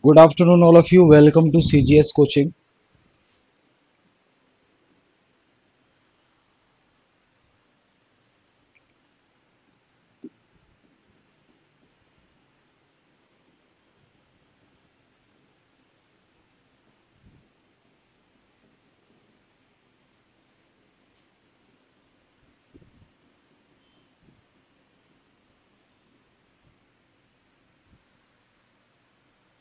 Good afternoon, all of you. Welcome to CGS Coaching.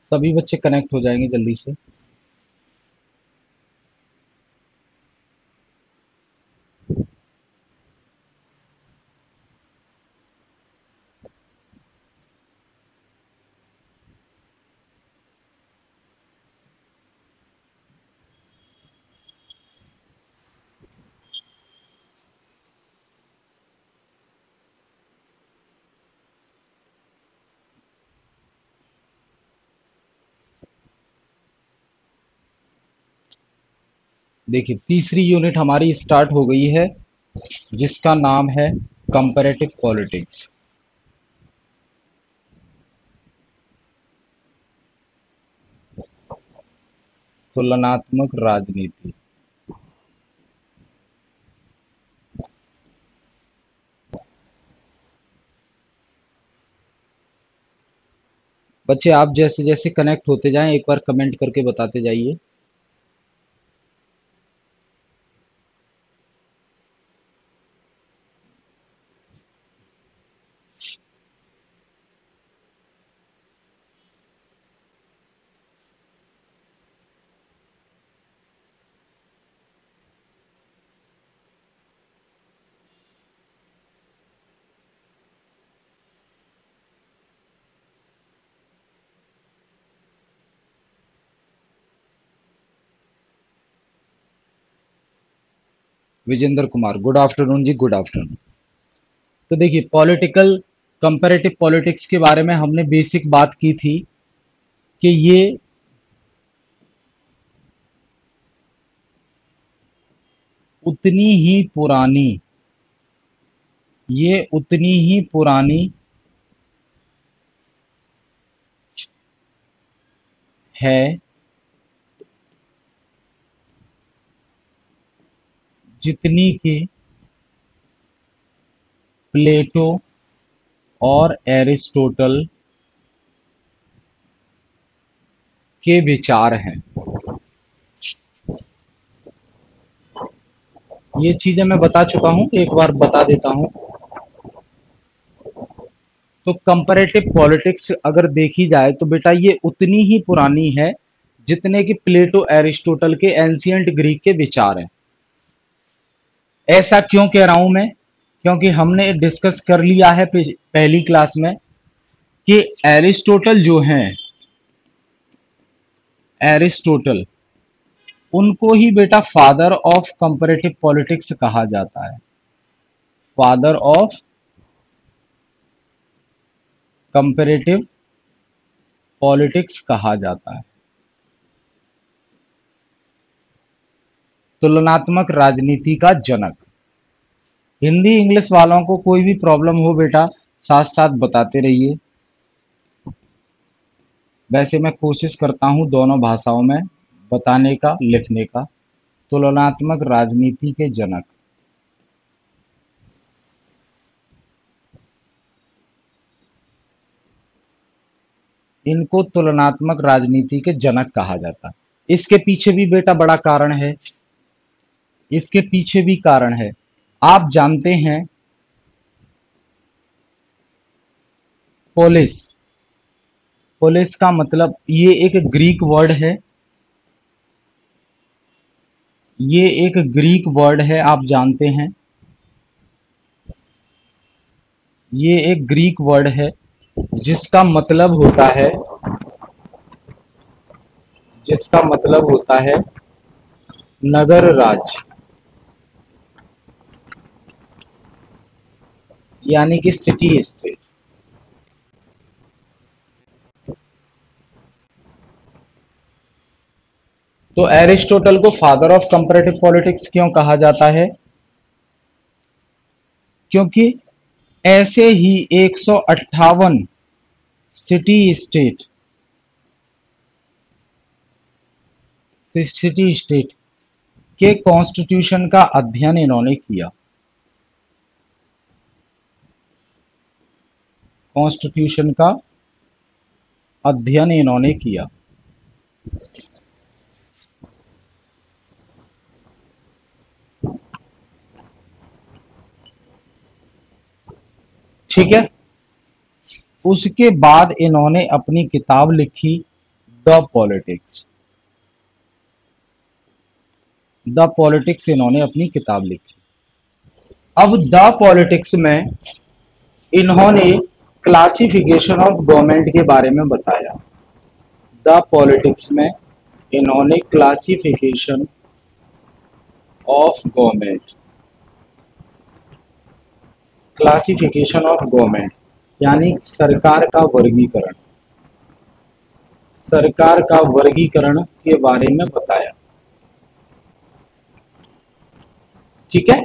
सभी बच्चे connect हो जाएंगे जल्दी से। देखिए, तीसरी यूनिट हमारी स्टार्ट हो गई है, जिसका नाम है कंपैरेटिव पॉलिटिक्स। तुलनात्मक राजनीति। बच्चे, आप जैसे जैसे कनेक्ट होते जाएं, एक बार कमेंट करके बताते जाइए। विजेंद्र कुमार, गुड आफ्टरनून जी, गुड आफ्टरनून। तो देखिए, पॉलिटिकल कंपैरेटिव पॉलिटिक्स के बारे में हमने बेसिक बात की थी कि उतनी ही पुरानी ये उतनी ही पुरानी है जितनी कि प्लेटो और एरिस्टोटल के विचार हैं। ये चीजें मैं बता चुका हूं, एक बार बता देता हूं। तो कंपैरेटिव पॉलिटिक्स अगर देखी जाए तो बेटा ये उतनी ही पुरानी है जितने कि प्लेटो एरिस्टोटल के एंशियंट ग्रीक के विचार हैं। ऐसा क्यों कह रहा हूं मैं? क्योंकि हमने डिस्कस कर लिया है पहली क्लास में कि एरिस्टोटल जो हैं, एरिस्टोटल, उनको ही बेटा फादर ऑफ कंपैरेटिव पॉलिटिक्स कहा जाता है। फादर ऑफ कंपैरेटिव पॉलिटिक्स कहा जाता है। तुलनात्मक राजनीति का जनक। हिंदी इंग्लिश वालों को कोई भी प्रॉब्लम हो बेटा, साथ साथ बताते रहिए। वैसे मैं कोशिश करता हूं दोनों भाषाओं में बताने का, लिखने का। तुलनात्मक राजनीति के जनक। इनको तुलनात्मक राजनीति के जनक कहा जाता है। इसके पीछे भी बेटा बड़ा कारण है। इसके पीछे भी कारण है। आप जानते हैं, पोलिस, पोलिस का मतलब ये एक ग्रीक वर्ड है। ये एक ग्रीक वर्ड है, आप जानते हैं। ये एक ग्रीक वर्ड है जिसका मतलब होता है, जिसका मतलब होता है नगर राज्य, यानी कि सिटी स्टेट। तो एरिस्टोटल को फादर ऑफ कंपैरेटिव पॉलिटिक्स क्यों कहा जाता है? क्योंकि ऐसे ही 158 सिटी स्टेट सिटी स्टेट के कॉन्स्टिट्यूशन का अध्ययन इन्होंने किया। कॉन्स्टिट्यूशन का अध्ययन इन्होंने किया। ठीक है। उसके बाद इन्होंने अपनी किताब लिखी द पॉलिटिक्स। द पॉलिटिक्स इन्होंने अपनी किताब लिखी। अब द पॉलिटिक्स में इन्होंने क्लासिफिकेशन ऑफ गवर्नमेंट के बारे में बताया। द पॉलिटिक्स में इन्होंने classification of government, classification of government यानी सरकार का वर्गीकरण, सरकार का वर्गीकरण के बारे में बताया। ठीक है।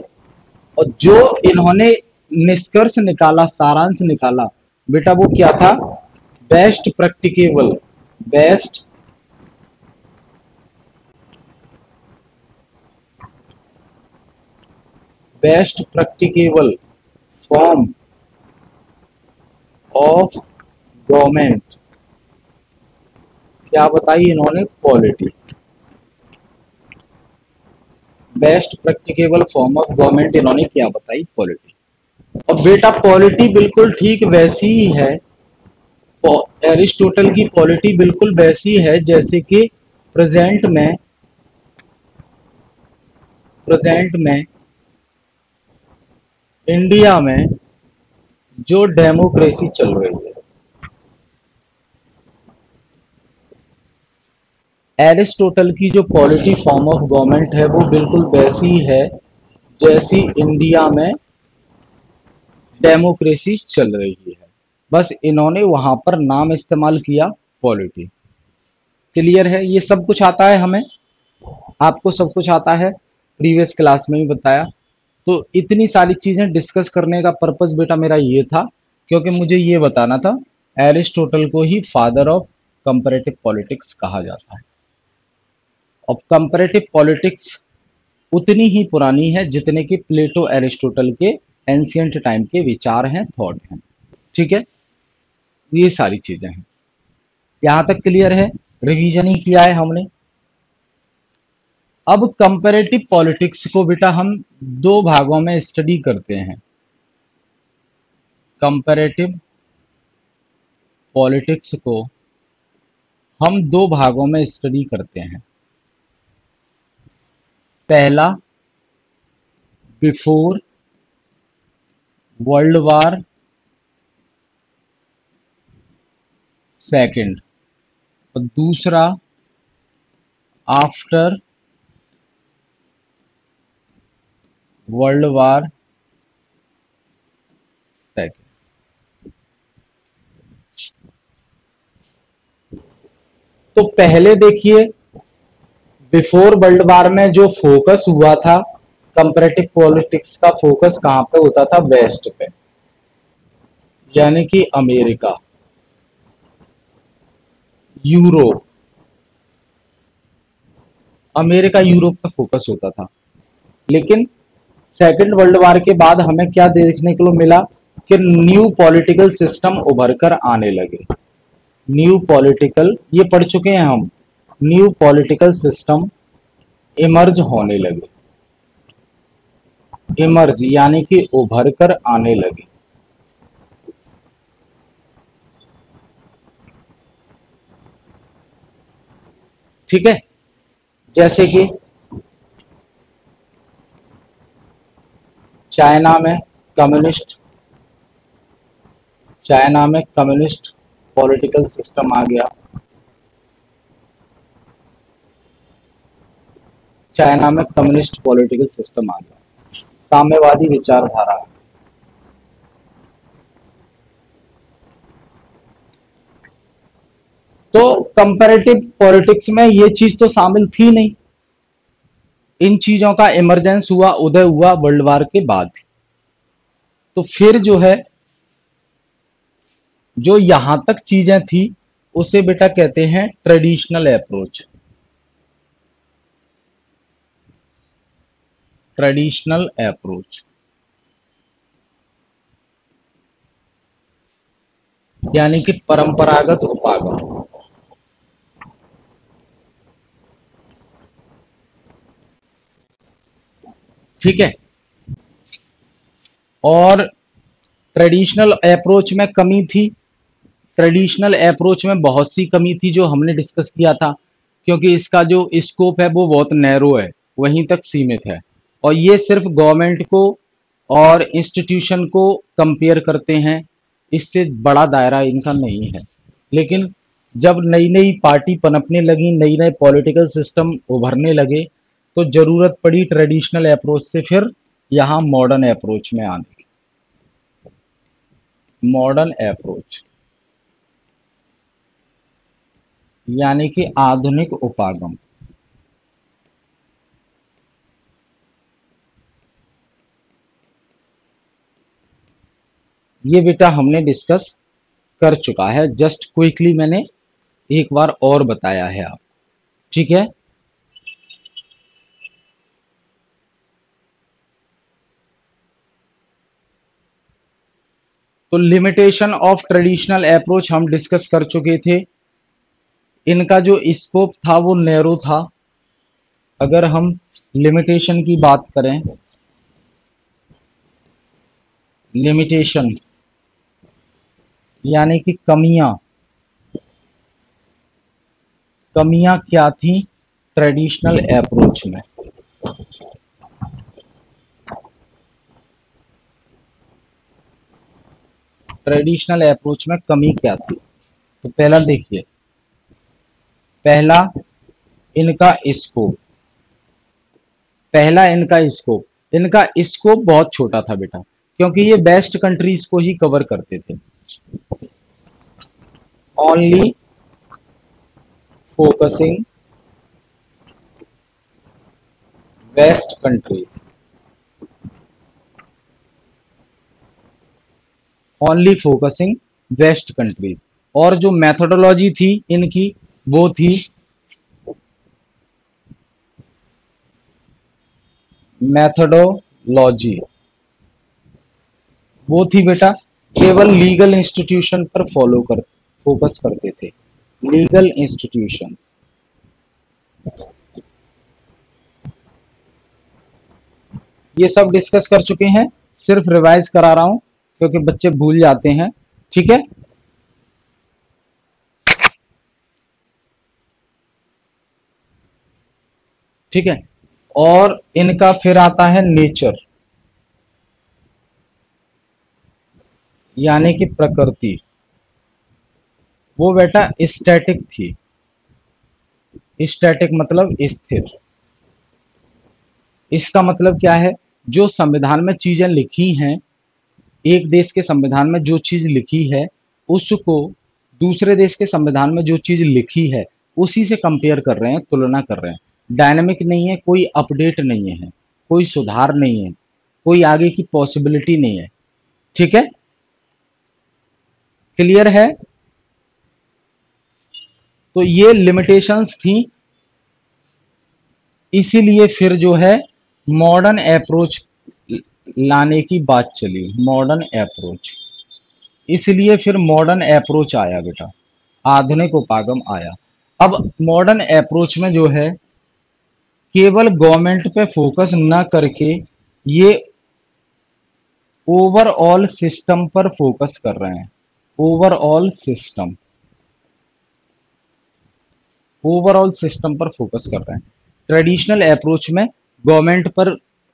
और जो इन्होंने निष्कर्ष निकाला, सारांश निकाला बेटा, वो क्या था? Best practicable, best best practicable form of government. क्या बताई इन्होंने? Polity. Best practicable form of government इन्होंने क्या बताई? पॉलिटी। और बेटा पॉलिटी बिल्कुल ठीक वैसी ही है, एरिस्टोटल की पॉलिटी बिल्कुल वैसी है जैसे कि प्रेजेंट में इंडिया में जो डेमोक्रेसी चल रही है। एरिस्टोटल की जो पॉलिटी फॉर्म ऑफ गवर्नमेंट है वो बिल्कुल वैसी है जैसी इंडिया में डेमोक्रेसी चल रही है, बस इन्होंने वहां पर नाम इस्तेमाल किया पॉलिटी। क्लियर है? ये सब कुछ आता है हमें, आपको सब कुछ आता है, प्रीवियस क्लास में ही बताया। तो इतनी सारी चीजें डिस्कस करने का पर्पस बेटा मेरा ये था, क्योंकि मुझे ये बताना था एरिस्टोटल को ही फादर ऑफ कंपैरेटिव पॉलिटिक्स कहा जाता है। और कंपैरेटिव पॉलिटिक्स उतनी ही पुरानी है जितने कि प्लेटो एरिस्टोटल के एंशियंट टाइम के विचार हैं, थॉट हैं। ठीक है, ये सारी चीजें हैं। यहां तक क्लियर है? रिवीजन ही किया है हमने। अब कंपैरेटिव पॉलिटिक्स को बेटा हम दो भागों में स्टडी करते हैं। कंपैरेटिव पॉलिटिक्स को हम दो भागों में स्टडी करते हैं। पहला, बिफोर वर्ल्ड वार सेकंड, और दूसरा आफ्टर वर्ल्ड वार सेकंड। तो पहले देखिए, बिफोर वर्ल्ड वार में जो फोकस हुआ था कंपैरेटिव पॉलिटिक्स का, फोकस कहां पे होता था? वेस्ट पे, यानी कि अमेरिका, यूरोप। अमेरिका यूरोप पे फोकस होता था। लेकिन सेकेंड वर्ल्ड वार के बाद हमें क्या देखने को मिला कि न्यू पॉलिटिकल सिस्टम उभर कर आने लगे। न्यू पॉलिटिकल, ये पढ़ चुके हैं हम, न्यू पॉलिटिकल सिस्टम इमर्ज होने लगे। इमर्ज यानी कि उभर कर आने लगे। ठीक है, जैसे कि चाइना में कम्युनिस्ट, चाइना में कम्युनिस्ट पॉलिटिकल सिस्टम आ गया। चाइना में कम्युनिस्ट पॉलिटिकल सिस्टम आ गया, साम्यवादी विचारधारा। तो कंपैरेटिव पॉलिटिक्स में ये चीज तो शामिल थी नहीं। इन चीजों का इमरजेंस हुआ, उदय हुआ वर्ल्ड वार के बाद। तो फिर जो है, जो यहां तक चीजें थी उसे बेटा कहते हैं ट्रेडिशनल अप्रोच। ट्रेडिशनल अप्रोच, यानी कि परंपरागत उपागम। ठीक है। और ट्रेडिशनल अप्रोच में कमी थी, ट्रेडिशनल अप्रोच में बहुत सी कमी थी जो हमने डिस्कस किया था, क्योंकि इसका जो स्कोप है वो बहुत नैरो है, वहीं तक सीमित है, और ये सिर्फ गवर्नमेंट को और इंस्टीट्यूशन को कंपेयर करते हैं, इससे बड़ा दायरा इनका नहीं है। लेकिन जब नई नई पार्टी पनपने लगी, नई नए पॉलिटिकल सिस्टम उभरने लगे, तो जरूरत पड़ी ट्रेडिशनल अप्रोच से फिर यहाँ मॉडर्न अप्रोच में आने की। मॉडर्न अप्रोच यानी कि आधुनिक उपागम। ये बेटा हमने डिस्कस कर चुका है, जस्ट क्विकली मैंने एक बार और बताया है आप। ठीक है। तो लिमिटेशन ऑफ ट्रेडिशनल अप्रोच हम डिस्कस कर चुके थे। इनका जो स्कोप था वो नैरो था। अगर हम लिमिटेशन की बात करें, लिमिटेशन यानी कि कमियां, कमियां क्या थी ट्रेडिशनल अप्रोच में। ट्रेडिशनल अप्रोच में कमी क्या थी, तो पहला देखिए, पहला इनका स्कोप, पहला इनका स्कोप, इनका स्कोप बहुत छोटा था बेटा, क्योंकि ये बेस्ट कंट्रीज को ही कवर करते थे। Only focusing west countries, only focusing west countries. और जो मेथोडोलॉजी थी इनकी, वो थी मेथोडोलॉजी, वो थी बेटा केवल लीगल इंस्टीट्यूशन पर फॉलो कर फोकस करते थे। लीगल इंस्टीट्यूशन, ये सब डिस्कस कर चुके हैं, सिर्फ रिवाइज करा रहा हूं क्योंकि बच्चे भूल जाते हैं। ठीक है। ठीक है। और इनका फिर आता है नेचर, यानी कि प्रकृति, वो बेटा स्टैटिक थी। स्टैटिक मतलब स्थिर। इसका मतलब क्या है, जो संविधान में चीजें लिखी हैं, एक देश के संविधान में जो चीज लिखी है, उसको दूसरे देश के संविधान में जो चीज लिखी है उसी से कंपेयर कर रहे हैं, तुलना कर रहे हैं। डायनेमिक नहीं है, कोई अपडेट नहीं है, कोई सुधार नहीं है, कोई आगे की पॉसिबिलिटी नहीं है। ठीक है। क्लियर है। तो ये लिमिटेशंस थी, इसीलिए फिर जो है मॉडर्न अप्रोच लाने की बात चली, मॉडर्न अप्रोच। इसलिए फिर मॉडर्न अप्रोच आया बेटा, आधुनिक उपागम आया। अब मॉडर्न अप्रोच में जो है केवल गवर्नमेंट पे फोकस न करके ये ओवरऑल सिस्टम पर फोकस कर रहे हैं। ओवरऑल सिस्टम, ओवरऑल सिस्टम पर फोकस कर रहे हैं। ट्रेडिशनल अप्रोच में गवर्नमेंट पर,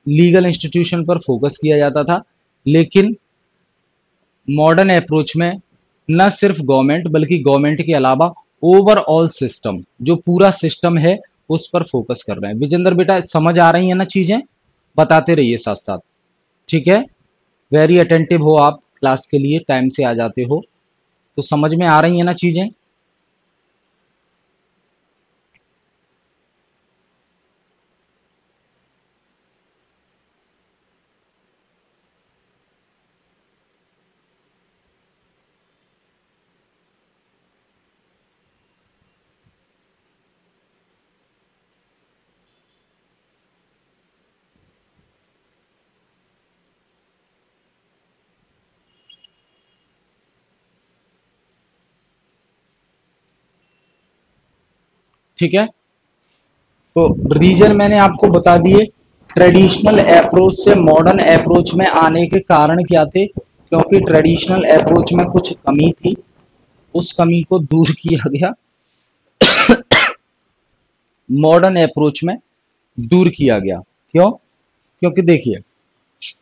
लीगल इंस्टीट्यूशन पर फोकस किया जाता था, लेकिन मॉडर्न अप्रोच में न सिर्फ गवर्नमेंट बल्कि गवर्नमेंट के अलावा ओवरऑल सिस्टम, जो पूरा सिस्टम है उस पर फोकस कर रहे हैं। विजेंद्र बेटा समझ आ रही है ना चीजें, बताते रहिए साथ साथ। ठीक है। वेरी अटेंटिव हो आप, क्लास के लिए टाइम से आ जाते हो, तो समझ में आ रही है ना चीजें। ठीक है, तो रीजन मैंने आपको बता दिए। ट्रेडिशनल अप्रोच से मॉडर्न अप्रोच में आने के कारण क्या थे, क्योंकि ट्रेडिशनल अप्रोच में कुछ कमी थी, उस कमी को दूर किया गया मॉडर्न अप्रोच में, दूर किया गया। क्यों? क्योंकि देखिए,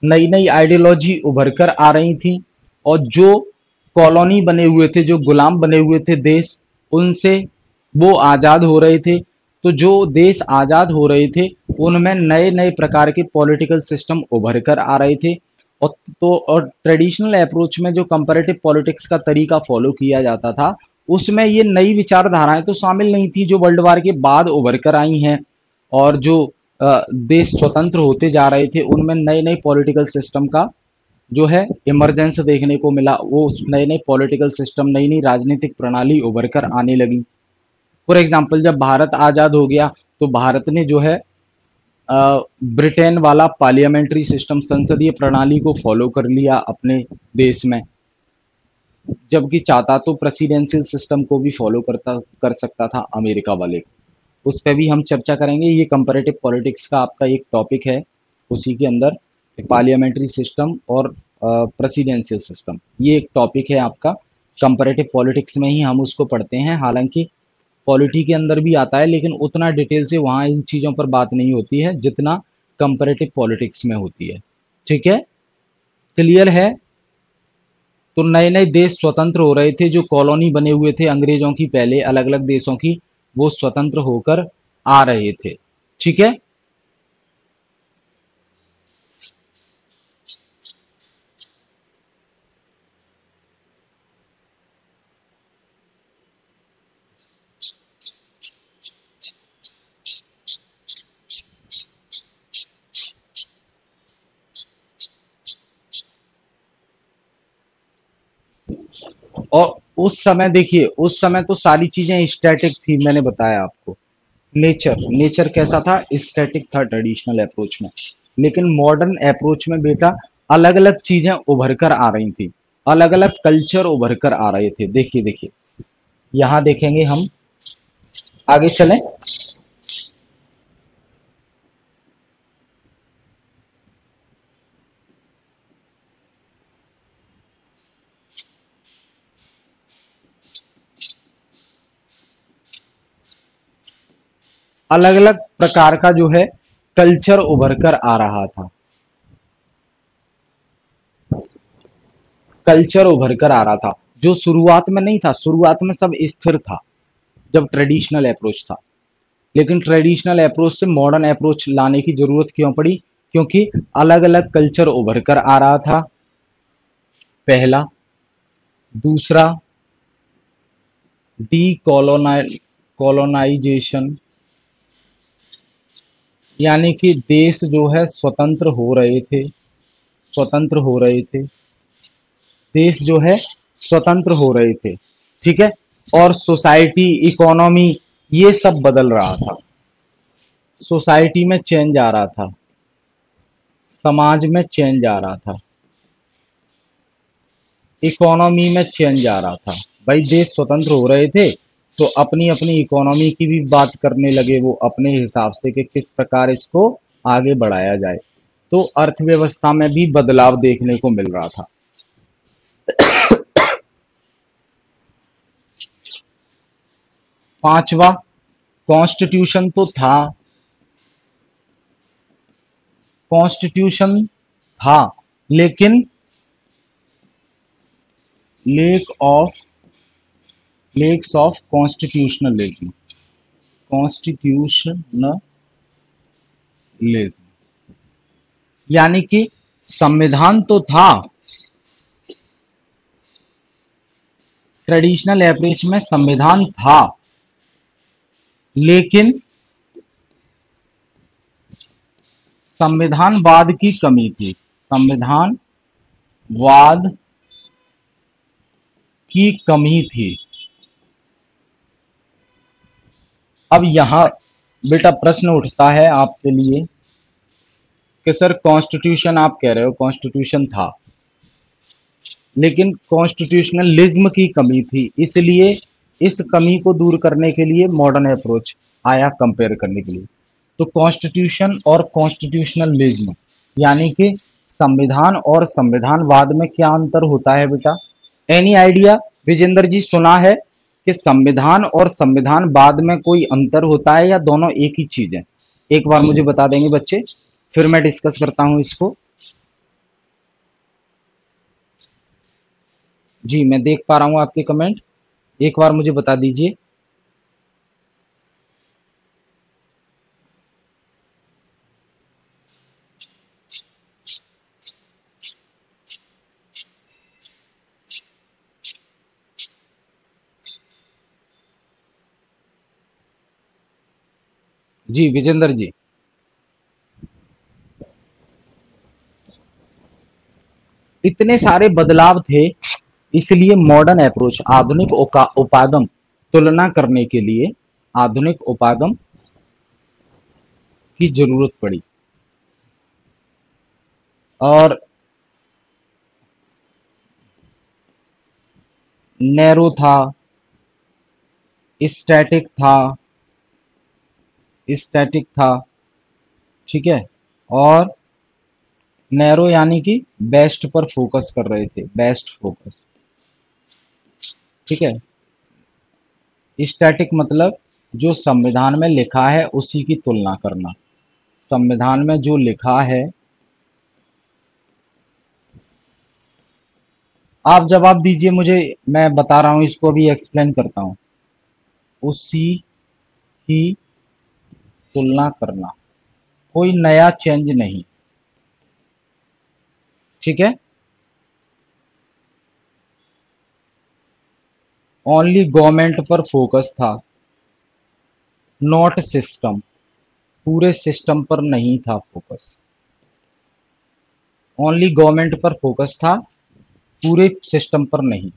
नई नई आइडियोलॉजी उभर कर आ रही थी, और जो कॉलोनी बने हुए थे, जो गुलाम बने हुए थे देश, उनसे वो आज़ाद हो रहे थे। तो जो देश आज़ाद हो रहे थे, उनमें नए नए प्रकार के पॉलिटिकल सिस्टम उभर कर आ रहे थे। और ट्रेडिशनल अप्रोच में जो कंपैरेटिव पॉलिटिक्स का तरीका फॉलो किया जाता था, उसमें ये नई विचारधाराएं तो शामिल नहीं थी जो वर्ल्ड वार के बाद उभर कर आई हैं। और जो देश स्वतंत्र होते जा रहे थे, उनमें नए नए पॉलिटिकल सिस्टम का जो है इमरजेंस देखने को मिला। वो नए नए पॉलिटिकल सिस्टम, नई नई राजनीतिक प्रणाली उभर कर आने लगी। फॉर एग्जाम्पल, जब भारत आज़ाद हो गया, तो भारत ने जो है ब्रिटेन वाला पार्लियामेंट्री सिस्टम, संसदीय प्रणाली को फॉलो कर लिया अपने देश में। जबकि चाहता तो प्रेसिडेंशियल सिस्टम को भी फॉलो कर सकता था अमेरिका वाले। उस पर भी हम चर्चा करेंगे। ये कंपैरेटिव पॉलिटिक्स का आपका एक टॉपिक है, उसी के अंदर पार्लियामेंट्री सिस्टम और प्रेसिडेंशियल सिस्टम, ये एक टॉपिक है आपका। कंपैरेटिव पॉलिटिक्स में ही हम उसको पढ़ते हैं, हालांकि पॉलिटी के अंदर भी आता है, लेकिन उतना डिटेल से वहाँ इन चीज़ों पर बात नहीं होती है जितना कंपैरेटिव पॉलिटिक्स में होती है। ठीक है, क्लियर है? तो नए नए देश स्वतंत्र हो रहे थे, जो कॉलोनी बने हुए थे अंग्रेजों की, पहले अलग अलग देशों की, वो स्वतंत्र होकर आ रहे थे। ठीक है, और उस समय देखिए, उस समय तो सारी चीजें स्टैटिक थी, मैंने बताया आपको। नेचर नेचर कैसा था? स्टैटिक था ट्रेडिशनल अप्रोच में। लेकिन मॉडर्न अप्रोच में बेटा अलग अलग चीजें उभर कर आ रही थी, अलग अलग कल्चर उभर कर आ रहे थे। देखिए देखिए, यहाँ देखेंगे हम, आगे चलें। अलग अलग प्रकार का जो है कल्चर उभर कर आ रहा था, कल्चर उभर कर आ रहा था, जो शुरुआत में नहीं था। शुरुआत में सब स्थिर था जब ट्रेडिशनल अप्रोच था। लेकिन ट्रेडिशनल अप्रोच से मॉडर्न अप्रोच लाने की जरूरत क्यों पड़ी? क्योंकि अलग अलग कल्चर उभर कर आ रहा था, पहला। दूसरा, डी कॉलोनाइजेशन, यानी कि देश जो है स्वतंत्र हो रहे थे, स्वतंत्र हो रहे थे, देश जो है स्वतंत्र हो रहे थे। ठीक है, और सोसाइटी, इकोनॉमी, ये सब बदल रहा था। सोसाइटी में चेंज आ रहा था, समाज में चेंज आ रहा था, इकोनॉमी में चेंज आ रहा था। भाई देश स्वतंत्र हो रहे थे, तो अपनी अपनी इकोनॉमी की भी बात करने लगे वो अपने हिसाब से कि किस प्रकार इसको आगे बढ़ाया जाए। तो अर्थव्यवस्था में भी बदलाव देखने को मिल रहा था। पांचवा, कॉन्स्टिट्यूशन तो था, कॉन्स्टिट्यूशन था, लेकिन lack of lacks of constitutionalism, constitutionalism, यानी कि संविधान तो था, ट्रेडिशनल अप्रोच में संविधान था, लेकिन संविधानवाद की कमी थी, संविधानवाद की कमी थी। अब यहां बेटा प्रश्न उठता है आपके लिए कि सर कॉन्स्टिट्यूशन, आप कह रहे हो कॉन्स्टिट्यूशन था, लेकिन कॉन्स्टिट्यूशनलिज्म की कमी थी, इसलिए इस कमी को दूर करने के लिए मॉडर्न अप्रोच आया कंपेयर करने के लिए। तो कॉन्स्टिट्यूशन और कॉन्स्टिट्यूशनलिज्म यानी कि संविधान और संविधानवाद में क्या अंतर होता है बेटा? एनी आइडिया विजेंद्र जी, सुना है कि संविधान और संविधानवाद में कोई अंतर होता है या दोनों एक ही चीज है? एक बार मुझे बता देंगे बच्चे, फिर मैं डिस्कस करता हूं इसको। जी मैं देख पा रहा हूं आपके कमेंट, एक बार मुझे बता दीजिए। जी विजेंद्र जी, इतने सारे बदलाव थे, इसलिए मॉडर्न अप्रोच आधुनिक उपागम तुलना करने के लिए आधुनिक उपागम की जरूरत पड़ी। और नैरो था, स्टैटिक था, स्टैटिक था, ठीक है। और नैरो यानी कि बेस्ट पर फोकस कर रहे थे, बेस्ट फोकस, ठीक है। स्टैटिक मतलब जो संविधान में लिखा है उसी की तुलना करना, संविधान में जो लिखा है। आप जवाब दीजिए मुझे, मैं बता रहा हूं, इसको अभी एक्सप्लेन करता हूं। उसी की तुलना करना, कोई नया चेंज नहीं, ठीक है। ओनली गवर्नमेंट पर फोकस था, नॉट सिस्टम, पूरे सिस्टम पर नहीं था फोकस। ओनली गवर्नमेंट पर फोकस था, पूरे सिस्टम पर नहीं।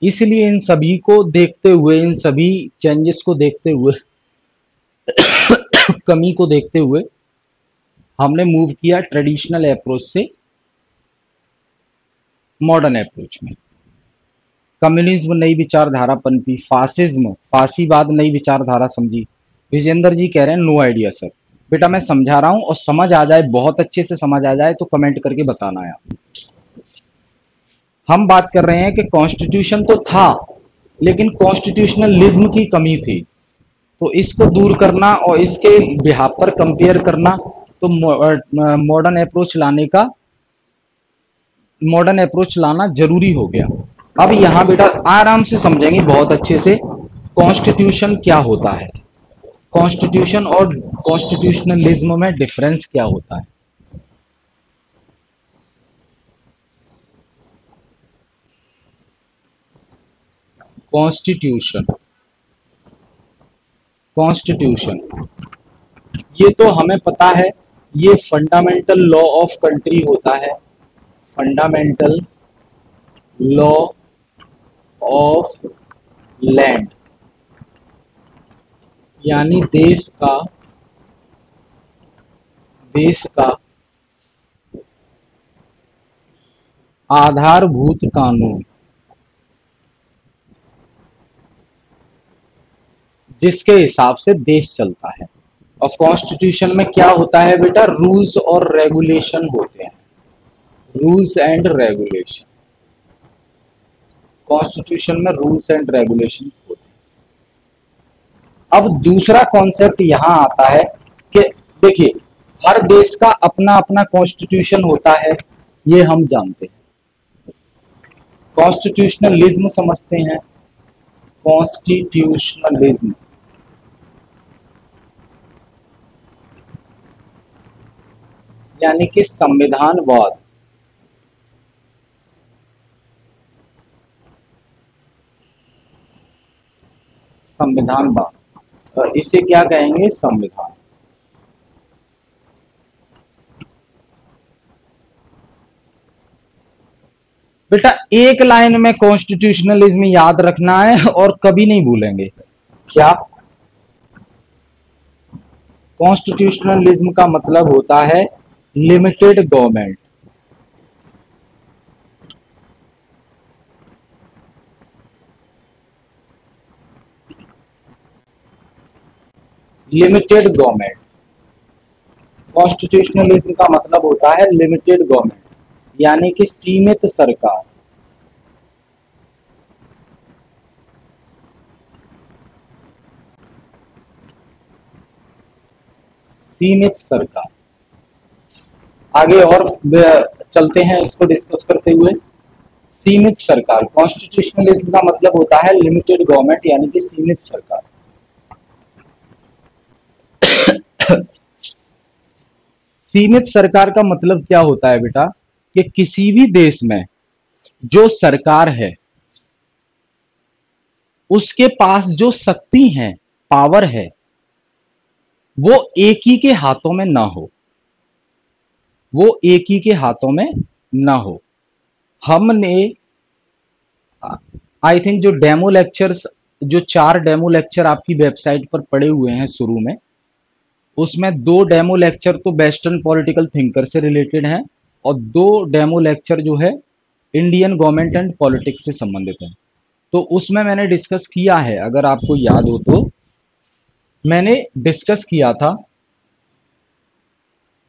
इसलिए इन सभी को देखते हुए, इन सभी चेंजेस को देखते हुए कमी को देखते हुए हमने मूव किया ट्रेडिशनल अप्रोच से मॉडर्न अप्रोच में। कम्युनिज्म नई विचारधारा पनपी, फासिज्म फासीवाद नई विचारधारा समझी। विजेंद्र जी कह रहे हैं नो आइडिया सर। बेटा मैं समझा रहा हूं, और समझ आ जाए, बहुत अच्छे से समझ आ जाए तो कमेंट करके बताना है आप। हम बात कर रहे हैं कि कॉन्स्टिट्यूशन तो था, लेकिन कॉन्स्टिट्यूशनलिज्म की कमी थी, तो इसको दूर करना और इसके बिहाफ पर कंपेयर करना, तो मॉडर्न अप्रोच लाना जरूरी हो गया। अब यहां बेटा आराम से समझेंगे बहुत अच्छे से कॉन्स्टिट्यूशन क्या होता है, कॉन्स्टिट्यूशन और कॉन्स्टिट्यूशनलिज्म में डिफरेंस क्या होता है। कॉन्स्टिट्यूशन, कॉन्स्टिट्यूशन ये तो हमें पता है, ये फंडामेंटल लॉ ऑफ कंट्री होता है, फंडामेंटल लॉ ऑफ लैंड, यानी देश का आधारभूत कानून, जिसके हिसाब से देश चलता है। और कॉन्स्टिट्यूशन में क्या होता है बेटा? रूल्स और रेगुलेशन होते हैं, रूल्स एंड रेगुलेशन। कॉन्स्टिट्यूशन में रूल्स एंड रेगुलेशन होते हैं। अब दूसरा कॉन्सेप्ट यहां आता है कि देखिए, हर देश का अपना अपना कॉन्स्टिट्यूशन होता है, ये हम जानते हैं। कॉन्स्टिट्यूशनलिज्म समझते हैं, कॉन्स्टिट्यूशनलिज्म यानी कि संविधानवाद, संविधानवाद, और इसे क्या कहेंगे? संविधान। बेटा एक लाइन में कॉन्स्टिट्यूशनलिज्म याद रखना है और कभी नहीं भूलेंगे। क्या? कॉन्स्टिट्यूशनलिज्म का मतलब होता है limited government, limited government. Constitutionalism का मतलब होता है लिमिटेड गवर्नमेंट, यानी कि सीमित सरकार। सीमित सरकार। आगे और चलते हैं इसको डिस्कस करते हुए। सीमित सरकार, कॉन्स्टिट्यूशनलिज्म का मतलब होता है लिमिटेड गवर्नमेंट, यानी कि सीमित सरकार। सीमित सरकार का मतलब क्या होता है बेटा, कि किसी भी देश में जो सरकार है उसके पास जो शक्ति है, पावर है, वो एक ही के हाथों में ना हो, वो एक ही के हाथों में ना हो। हमने आई थिंक जो डेमो लेक्चर्स, जो 4 डेमो लेक्चर आपकी वेबसाइट पर पड़े हुए हैं शुरू में, उसमें 2 डेमो लेक्चर तो वेस्टर्न पॉलिटिकल थिंकर से रिलेटेड हैं और 2 डेमो लेक्चर जो है इंडियन गवर्नमेंट एंड पॉलिटिक्स से संबंधित है। तो उसमें मैंने डिस्कस किया है, अगर आपको याद हो तो मैंने डिस्कस किया था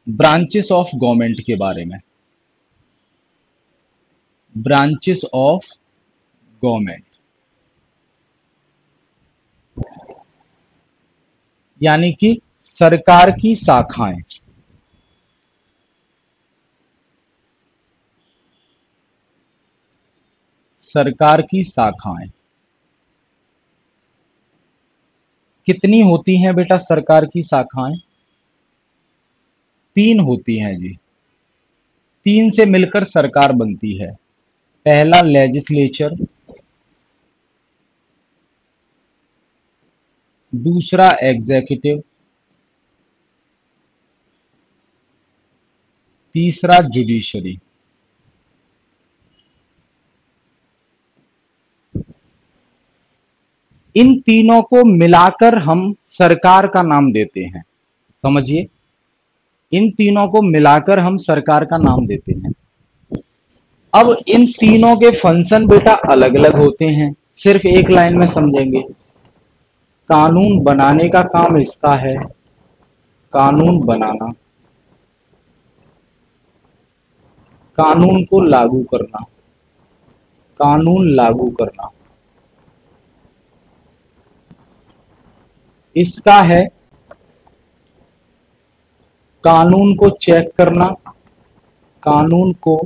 ब्रांचेस ऑफ गवर्नमेंट के बारे में। ब्रांचेस ऑफ गवर्नमेंट यानी कि सरकार की शाखाएं। सरकार की शाखाएं कितनी होती हैं बेटा? सरकार की शाखाएं 3 होती हैं जी। 3 से मिलकर सरकार बनती है। पहला लेजिस्लेचर, दूसरा एग्जीक्यूटिव, तीसरा जुडिशरी। इन तीनों को मिलाकर हम सरकार का नाम देते हैं। समझिए, इन तीनों को मिलाकर हम सरकार का नाम देते हैं। अब इन तीनों के फंक्शन बेटा अलग अलग होते हैं, सिर्फ एक लाइन में समझेंगे। कानून बनाने का काम इसका है, कानून बनाना, कानून को लागू करना, कानून लागू करना इसका है। कानून को चेक करना, कानून को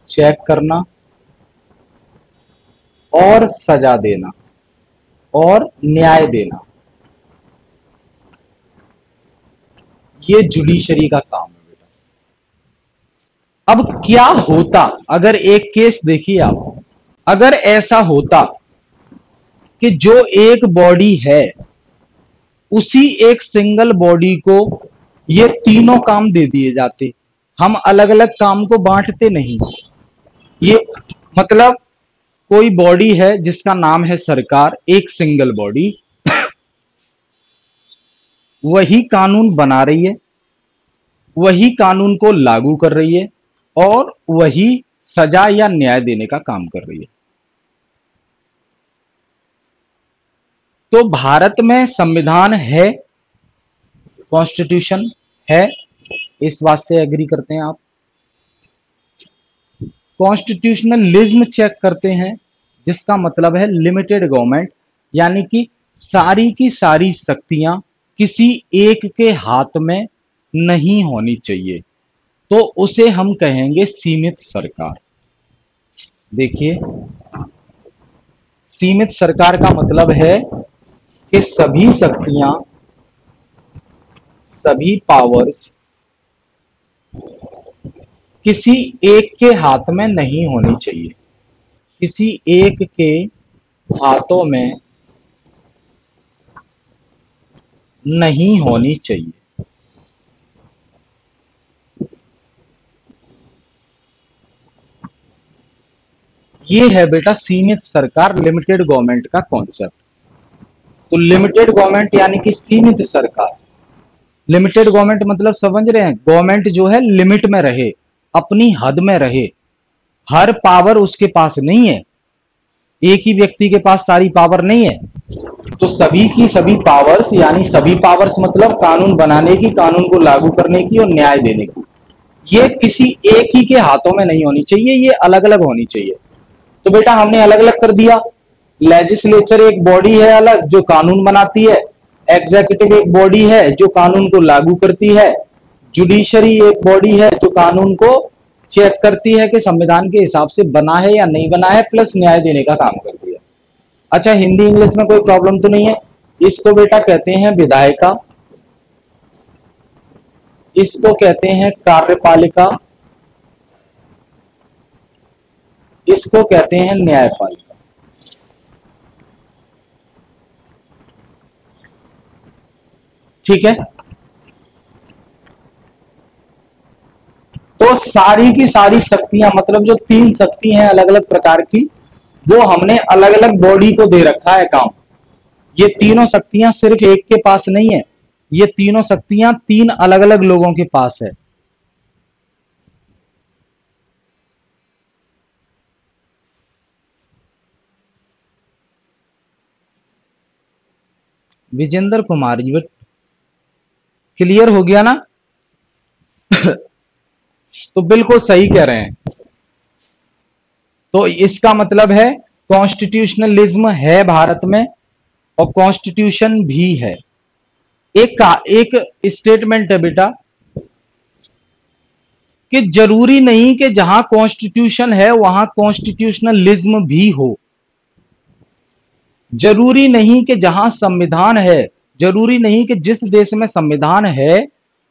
चेक करना और सजा देना और न्याय देना, ये जुडिशरी का काम है बेटा। अब क्या होता अगर एक केस देखिए आप, अगर ऐसा होता कि जो एक बॉडी है उसी एक सिंगल बॉडी को ये तीनों काम दे दिए जाते, हम अलग अलग काम को बांटते नहीं। ये मतलब कोई बॉडी है जिसका नाम है सरकार, एक सिंगल बॉडी, वही कानून बना रही है, वही कानून को लागू कर रही है और वही सजा या न्याय देने का काम कर रही है। तो भारत में संविधान है, कॉन्स्टिट्यूशन है, इस बात से एग्री करते हैं आप? कॉन्स्टिट्यूशनलिज्म चेक करते हैं, जिसका मतलब है लिमिटेड गवर्नमेंट, यानी कि सारी की सारी शक्तियां किसी एक के हाथ में नहीं होनी चाहिए, तो उसे हम कहेंगे सीमित सरकार। देखिए, सीमित सरकार का मतलब है कि सभी शक्तियां, सभी पावर्स किसी एक के हाथ में नहीं होनी चाहिए, किसी एक के हाथों में नहीं होनी चाहिए। ये है बेटा सीमित सरकार, लिमिटेड गवर्नमेंट का कॉन्सेप्ट। तो लिमिटेड गवर्नमेंट यानी कि सीमित सरकार। लिमिटेड गवर्नमेंट मतलब समझ रहे हैं, गवर्नमेंट जो है लिमिट में रहे, अपनी हद में रहे, हर पावर उसके पास नहीं है, एक ही व्यक्ति के पास सारी पावर नहीं है। तो सभी की सभी पावर्स, यानी सभी पावर्स मतलब कानून बनाने की, कानून को लागू करने की और न्याय देने की, ये किसी एक ही के हाथों में नहीं होनी चाहिए, ये अलग अलग होनी चाहिए। तो बेटा हमने अलग अलग कर दिया। लेजिस्लेचर एक बॉडी है अलग जो कानून बनाती है, एग्जीक्यूटिव एक बॉडी है जो कानून को लागू करती है, जुडिशरी एक बॉडी है जो कानून को चेक करती है कि संविधान के हिसाब से बना है या नहीं बना है, प्लस न्याय देने का काम करती है। अच्छा, हिंदी इंग्लिश में कोई प्रॉब्लम तो नहीं है। इसको बेटा कहते हैं विधायिका, इसको कहते हैं कार्यपालिका, इसको कहते हैं न्यायपालिका। ठीक है, तो सारी की सारी शक्तियां, मतलब जो तीन शक्ति हैं अलग अलग प्रकार की, वो हमने अलग अलग बॉडी को दे रखा है काम। ये तीनों शक्तियां सिर्फ एक के पास नहीं है, ये तीनों शक्तियां तीन अलग अलग लोगों के पास है। विजेंद्र कुमार, ये क्लियर हो गया ना? तो बिल्कुल सही कह रहे हैं। तो इसका मतलब है कॉन्स्टिट्यूशनलिज्म है भारत में और कॉन्स्टिट्यूशन भी है। एक स्टेटमेंट है बेटा कि जरूरी नहीं कि जहां कॉन्स्टिट्यूशन है वहां कॉन्स्टिट्यूशनलिज्म भी हो। जरूरी नहीं कि जहां संविधान है, जरूरी नहीं कि जिस देश में संविधान है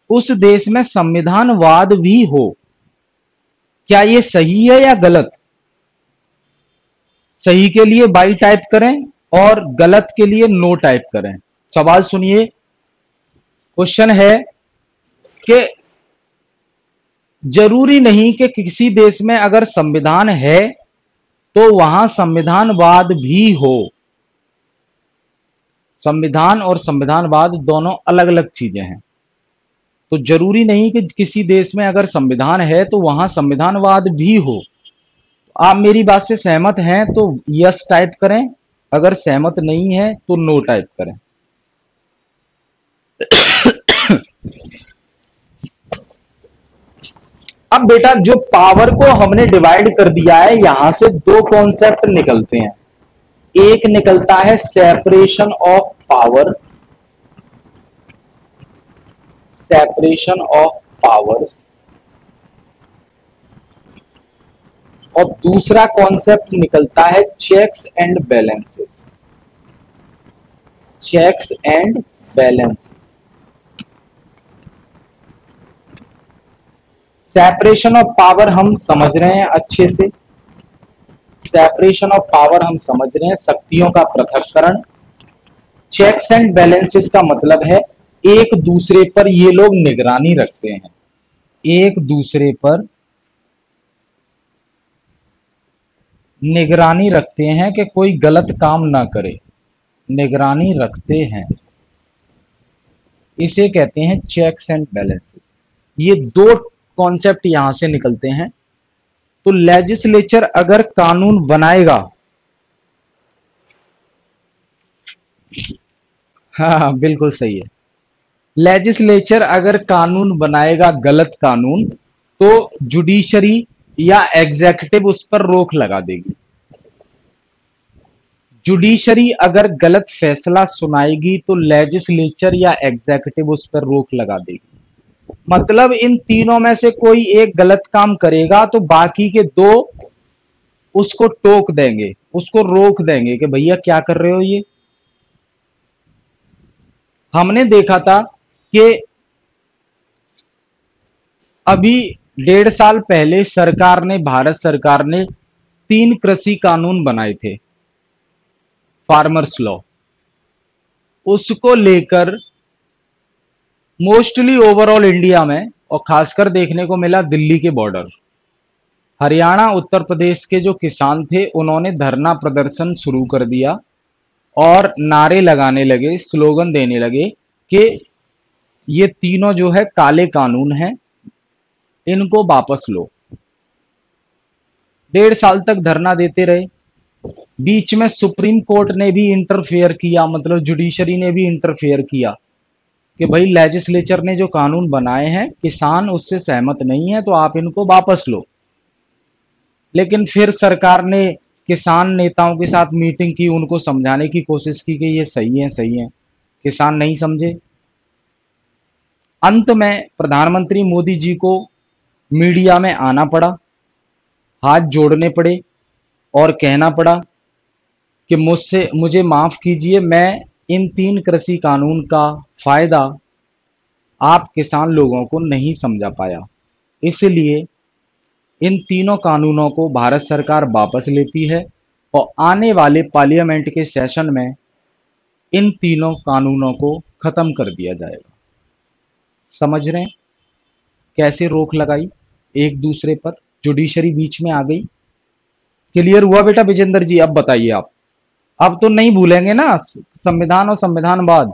उस देश में संविधानवाद भी हो। क्या ये सही है या गलत? सही के लिए बाई टाइप करें और गलत के लिए नो टाइप करें। सवाल सुनिए, क्वेश्चन है कि जरूरी नहीं कि किसी देश में अगर संविधान है तो वहां संविधानवाद भी हो। संविधान और संविधानवाद दोनों अलग अलग चीजें हैं। तो जरूरी नहीं कि किसी देश में अगर संविधान है तो वहां संविधानवाद भी हो। आप मेरी बात से सहमत हैं तो यस टाइप करें, अगर सहमत नहीं है तो नो टाइप करें। अब बेटा जो पावर को हमने डिवाइड कर दिया है, यहां से दो कॉन्सेप्ट निकलते हैं। एक निकलता है separation of power, separation of powers, और दूसरा कॉन्सेप्ट निकलता है checks and balances, checks and balances. Separation of power हम समझ रहे हैं अच्छे से, सेपरेशन ऑफ पावर हम समझ रहे हैं, शक्तियों का पृथक्करण। चेक्स एंड बैलेंसेस का मतलब है एक दूसरे पर ये लोग निगरानी रखते हैं, एक दूसरे पर निगरानी रखते हैं कि कोई गलत काम ना करे, निगरानी रखते हैं, इसे कहते हैं चेक्स एंड बैलेंसेस। ये दो कॉन्सेप्ट यहां से निकलते हैं। तो लेजिस्लेचर अगर कानून बनाएगा, हाँ बिल्कुल सही है, लेजिस्लेचर अगर कानून बनाएगा गलत कानून तो जुडिशरी या एग्जीक्यूटिव उस पर रोक लगा देगी। जुडिशरी अगर गलत फैसला सुनाएगी तो लेजिस्लेचर या एग्जीक्यूटिव उस पर रोक लगा देगी। मतलब इन तीनों में से कोई एक गलत काम करेगा तो बाकी के दो उसको टोक देंगे, उसको रोक देंगे कि भैया क्या कर रहे हो ये। हमने देखा था कि अभी 1.5 साल पहले सरकार ने, भारत सरकार ने 3 कृषि कानून बनाए थे, फार्मर्स लॉ। उसको लेकर मोस्टली ओवरऑल इंडिया में और खासकर देखने को मिला दिल्ली के बॉर्डर, हरियाणा उत्तर प्रदेश के जो किसान थे उन्होंने धरना प्रदर्शन शुरू कर दिया और नारे लगाने लगे, स्लोगन देने लगे कि ये तीनों जो है काले कानून हैं, इनको वापस लो। 1.5 साल तक धरना देते रहे, बीच में सुप्रीम कोर्ट ने भी इंटरफेयर किया, मतलब जुडिशरी ने भी इंटरफेयर किया कि भाई लेजिस्लेचर ने जो कानून बनाए हैं किसान उससे सहमत नहीं है तो आप इनको वापस लो। लेकिन फिर सरकार ने किसान नेताओं के साथ मीटिंग की, उनको समझाने की कोशिश की कि ये सही है सही है, किसान नहीं समझे। अंत में प्रधानमंत्री मोदी जी को मीडिया में आना पड़ा, हाथ जोड़ने पड़े और कहना पड़ा कि मुझे माफ कीजिए, मैं इन 3 कृषि कानून का फायदा आप किसान लोगों को नहीं समझा पाया, इसलिए इन तीनों कानूनों को भारत सरकार वापस लेती है और आने वाले पार्लियामेंट के सेशन में इन तीनों कानूनों को खत्म कर दिया जाएगा। समझ रहे हैं कैसे रोक लगाई एक दूसरे पर, जुडिशरी बीच में आ गई। क्लियर हुआ बेटा विजेंद्र जी? अब बताइए आप, अब तो नहीं भूलेंगे ना संविधान और संविधानवाद।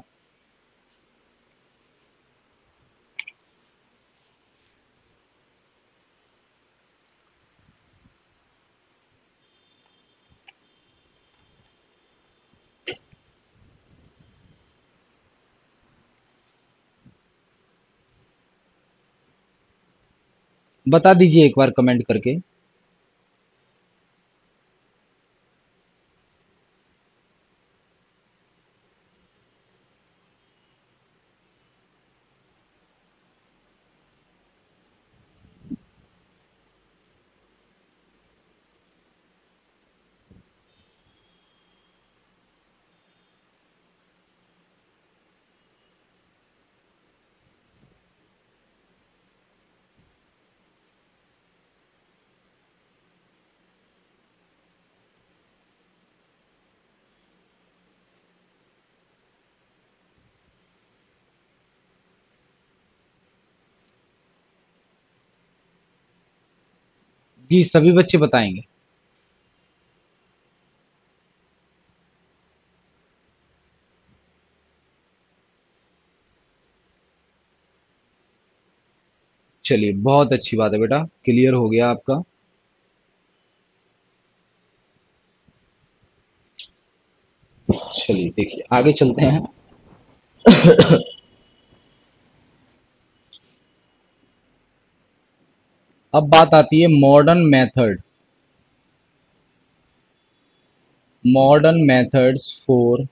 बता दीजिए एक बार कमेंट करके। जी सभी बच्चे बताएंगे। चलिए बहुत अच्छी बात है बेटा, क्लियर हो गया आपका। चलिए देखिए आगे चलते हैं। अब बात आती है modern method, modern methods for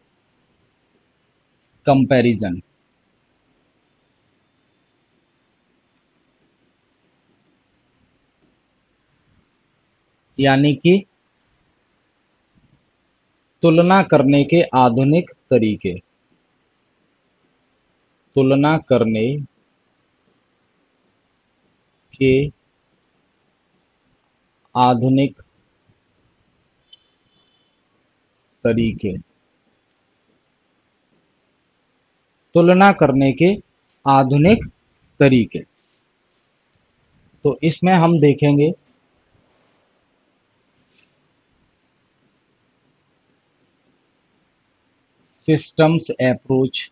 comparison. यानी कि तुलना करने के आधुनिक तरीके, तुलना करने के आधुनिक तरीके, तुलना करने के आधुनिक तरीके। तो इसमें हम देखेंगे सिस्टम्स अप्रोच,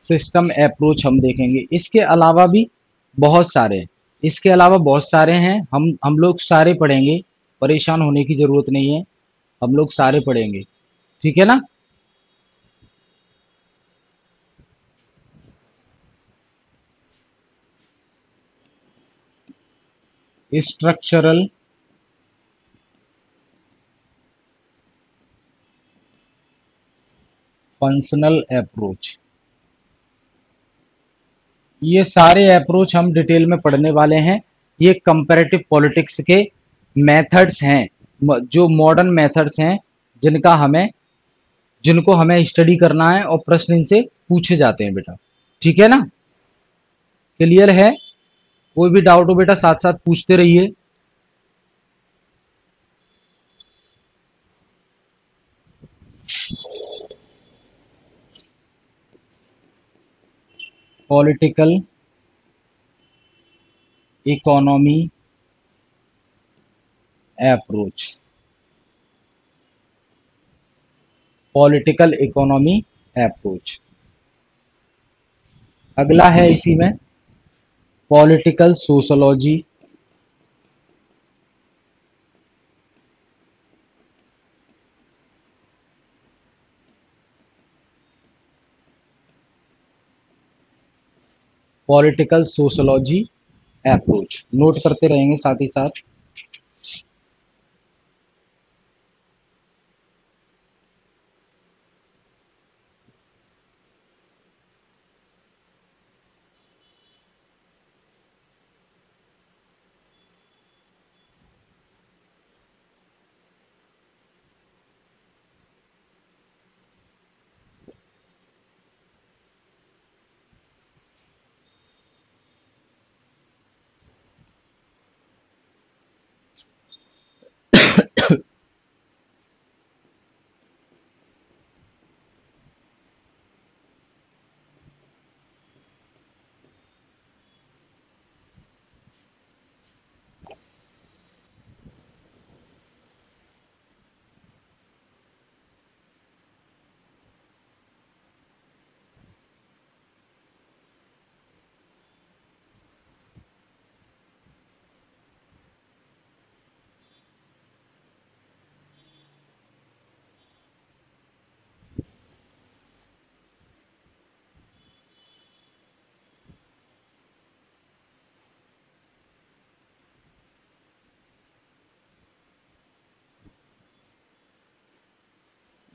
सिस्टम अप्रोच हम देखेंगे। इसके अलावा भी बहुत सारे, इसके अलावा बहुत सारे हैं, हम लोग सारे पढ़ेंगे, परेशान होने की जरूरत नहीं है, हम लोग सारे पढ़ेंगे, ठीक है ना। स्ट्रक्चरल फंक्शनल अप्रोच, ये सारे अप्रोच हम डिटेल में पढ़ने वाले हैं। ये कंपैरेटिव पॉलिटिक्स के मेथड्स हैं, जो मॉडर्न मेथड्स हैं, जिनका हमें जिनको हमें स्टडी करना है और प्रश्न इनसे पूछे जाते हैं बेटा, ठीक है ना। क्लियर है? कोई भी डाउट हो बेटा साथ साथ पूछते रहिए। Political economy approach, political economy approach. अगला है इसी में political sociology, political sociology approach note करते रहेंगे साथ ही साथ।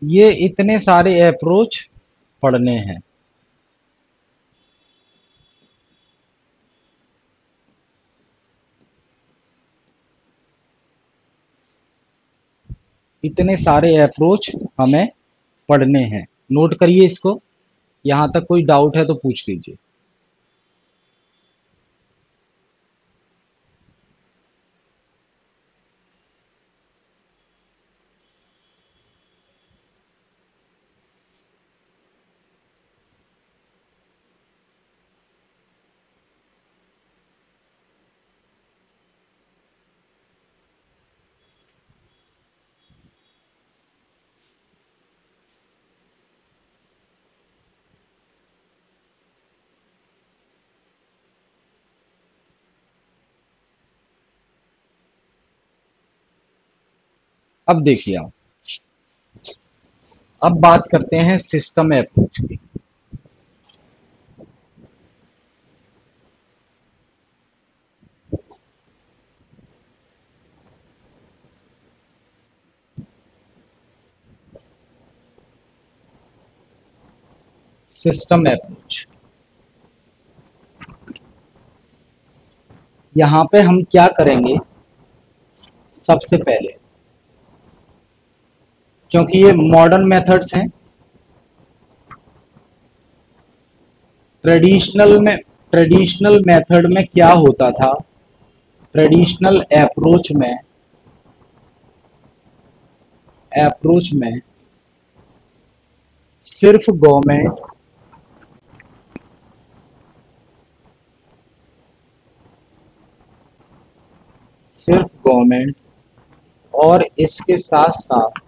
ये इतने सारे अप्रोच पढ़ने हैं। इतने सारे अप्रोच हमें पढ़ने हैं। नोट करिए इसको। यहां तक कोई डाउट है तो पूछ लीजिए। अब देखिए आप, अब बात करते हैं सिस्टम अप्रोच की। सिस्टम अप्रोच, यहाँ पे हम क्या करेंगे सबसे पहले, क्योंकि ये मॉडर्न मेथड्स हैं। ट्रेडिशनल मेथड में क्या होता था, ट्रेडिशनल अप्रोच में सिर्फ गवर्नमेंट, सिर्फ गवर्नमेंट और इसके साथ साथ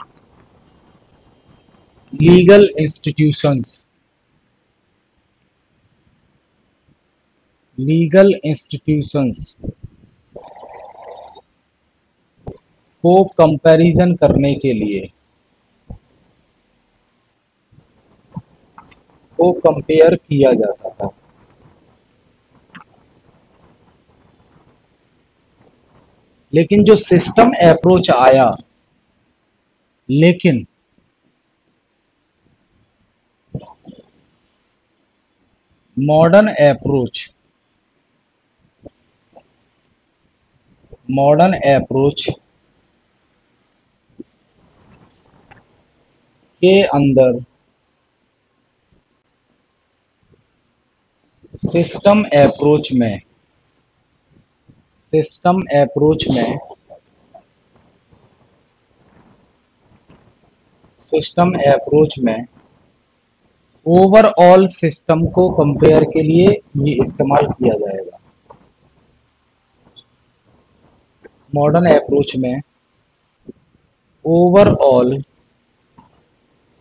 लीगल इंस्टीट्यूशंस, लीगल इंस्टीट्यूशंस को कंपैरिजन करने के लिए, को कंपेयर किया जाता था। लेकिन जो सिस्टम अप्रोच आया, लेकिन मॉडर्न अप्रोच, मॉडर्न अप्रोच के अंदर सिस्टम अप्रोच में सिस्टम अप्रोच में सिस्टम अप्रोच में ओवरऑल सिस्टम को कंपेयर के लिए ये इस्तेमाल किया जाएगा। मॉडर्न अप्रोच में ओवरऑल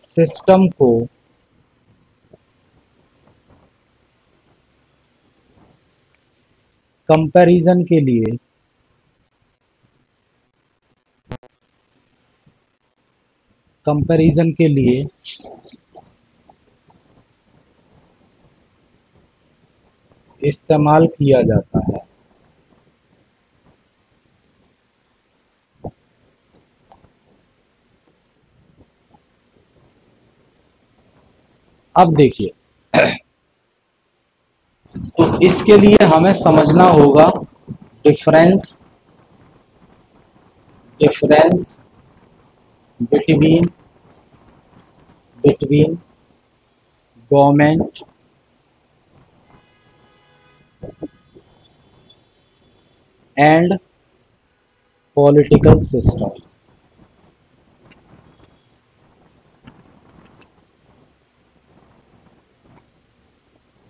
सिस्टम को कंपैरिजन के लिए कंपैरिजन के लिए इस्तेमाल किया जाता है। अब देखिए, तो इसके लिए हमें समझना होगा difference difference between between government and political system.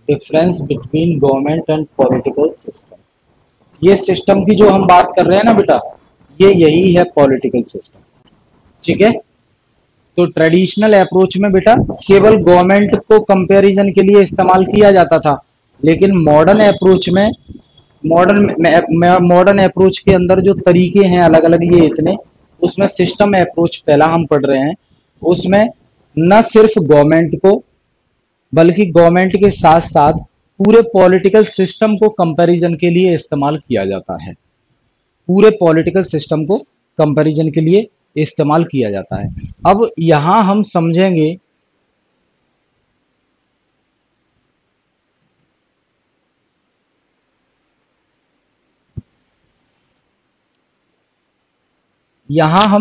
Difference between government and political system, ये सिस्टम की जो हम बात कर रहे हैं ना बेटा, ये यही है पॉलिटिकल सिस्टम। ठीक है, तो ट्रेडिशनल अप्रोच में बेटा केवल गवर्नमेंट को कंपैरिजन के लिए इस्तेमाल किया जाता था, लेकिन मॉडर्न अप्रोच में मॉडर्न अप्रोच के अंदर जो तरीके हैं अलग अलग ये इतने, उसमें सिस्टम अप्रोच पहला हम पढ़ रहे हैं। उसमें न सिर्फ गवर्नमेंट को बल्कि गवर्नमेंट के साथ साथ पूरे पॉलिटिकल सिस्टम को कंपैरिजन के लिए इस्तेमाल किया जाता है। पूरे पॉलिटिकल सिस्टम को कंपैरिजन के लिए इस्तेमाल किया जाता है। अब यहां हम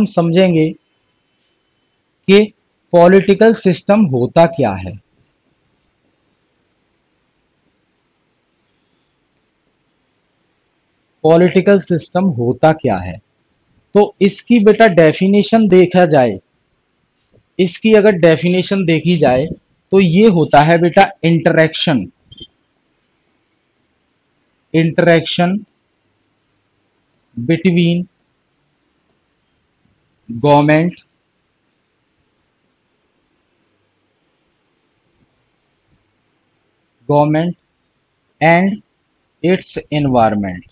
समझेंगे कि पॉलिटिकल सिस्टम होता क्या है। पॉलिटिकल सिस्टम होता क्या है, तो इसकी बेटा डेफिनेशन देखा जाए, इसकी अगर डेफिनेशन देखी जाए तो ये होता है बेटा interaction interaction between government government and its environment.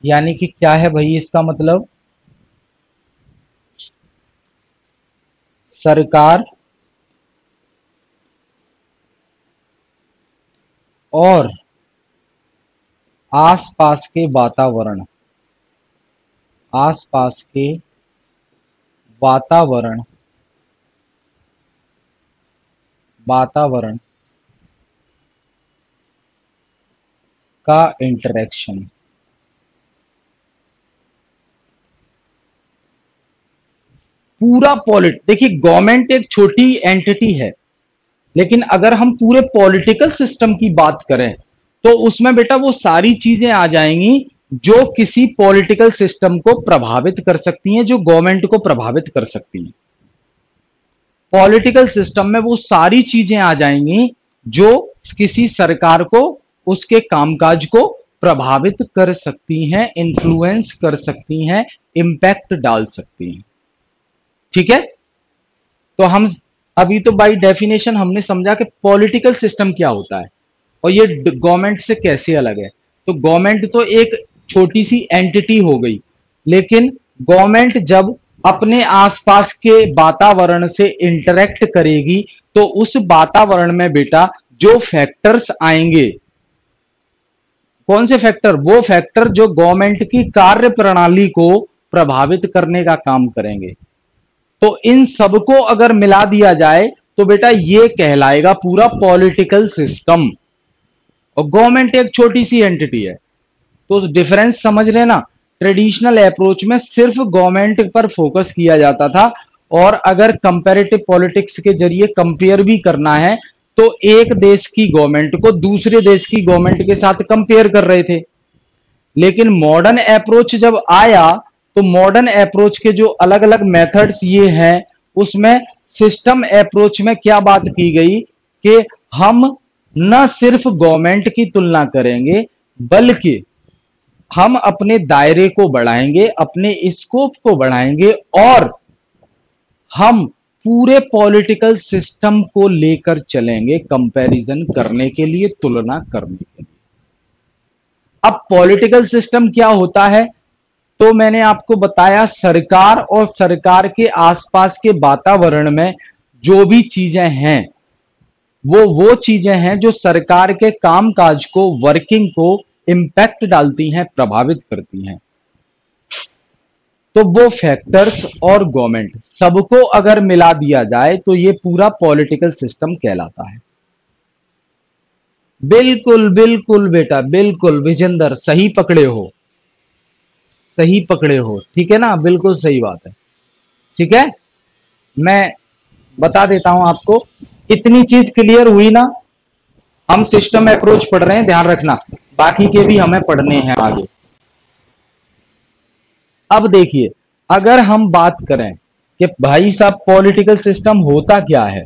यानी कि क्या है भाई इसका मतलब, सरकार और आसपास के वातावरण आसपास के वातावरण वातावरण का इंटरेक्शन। पूरा देखिए गवर्नमेंट एक छोटी एंटिटी है, लेकिन अगर हम पूरे पॉलिटिकल सिस्टम की बात करें तो उसमें बेटा वो सारी चीजें आ जाएंगी जो किसी पॉलिटिकल सिस्टम को प्रभावित कर सकती हैं, जो गवर्नमेंट को प्रभावित कर सकती हैं। पॉलिटिकल सिस्टम में वो सारी चीजें आ जाएंगी जो किसी सरकार को, उसके कामकाज को प्रभावित कर सकती हैं, इन्फ्लुएंस कर सकती हैं, इंपैक्ट डाल सकती हैं। ठीक है, तो हम अभी तो बाय डेफिनेशन हमने समझा कि पॉलिटिकल सिस्टम क्या होता है और ये गवर्नमेंट से कैसे अलग है। तो गवर्नमेंट तो एक छोटी सी एंटिटी हो गई, लेकिन गवर्नमेंट जब अपने आसपास के वातावरण से इंटरेक्ट करेगी तो उस वातावरण में बेटा जो फैक्टर्स आएंगे, कौन से फैक्टर, वो फैक्टर जो गवर्नमेंट की कार्य प्रणाली को प्रभावित करने का काम करेंगे। तो इन सबको अगर मिला दिया जाए तो बेटा ये कहलाएगा पूरा पॉलिटिकल सिस्टम, और गवर्नमेंट एक छोटी सी एंटिटी है। तो डिफरेंस समझ रहे ना, ट्रेडिशनल अप्रोच में सिर्फ गवर्नमेंट पर फोकस किया जाता था, और अगर कंपैरेटिव पॉलिटिक्स के जरिए कंपेयर भी करना है तो एक देश की गवर्नमेंट को दूसरे देश की गवर्नमेंट के साथ कंपेयर कर रहे थे। लेकिन मॉडर्न अप्रोच जब आया तो मॉडर्न अप्रोच के जो अलग अलग मेथड्स ये हैं, उसमें सिस्टम अप्रोच में क्या बात की गई कि हम न सिर्फ गवर्नमेंट की तुलना करेंगे बल्कि हम अपने दायरे को बढ़ाएंगे, अपने स्कोप को बढ़ाएंगे, और हम पूरे पॉलिटिकल सिस्टम को लेकर चलेंगे कंपैरिजन करने के लिए, तुलना करने के लिए। अब पॉलिटिकल सिस्टम क्या होता है, तो मैंने आपको बताया सरकार और सरकार के आसपास के वातावरण में जो भी चीजें हैं वो चीजें हैं जो सरकार के कामकाज को, वर्किंग को इंपैक्ट डालती हैं, प्रभावित करती हैं। तो वो फैक्टर्स और गवर्नमेंट सबको अगर मिला दिया जाए तो ये पूरा पॉलिटिकल सिस्टम कहलाता है। बिल्कुल बिल्कुल बेटा, बिल्कुल विजेंदर, सही पकड़े हो, सही पकड़े हो, ठीक है ना, बिल्कुल सही बात है। ठीक है, मैं बता देता हूं आपको, इतनी चीज क्लियर हुई ना। हम सिस्टम अप्रोच पढ़ रहे हैं, ध्यान रखना, बाकी के भी हमें पढ़ने हैं आगे। अब देखिए, अगर हम बात करें कि भाई साहब पॉलिटिकल सिस्टम होता क्या है,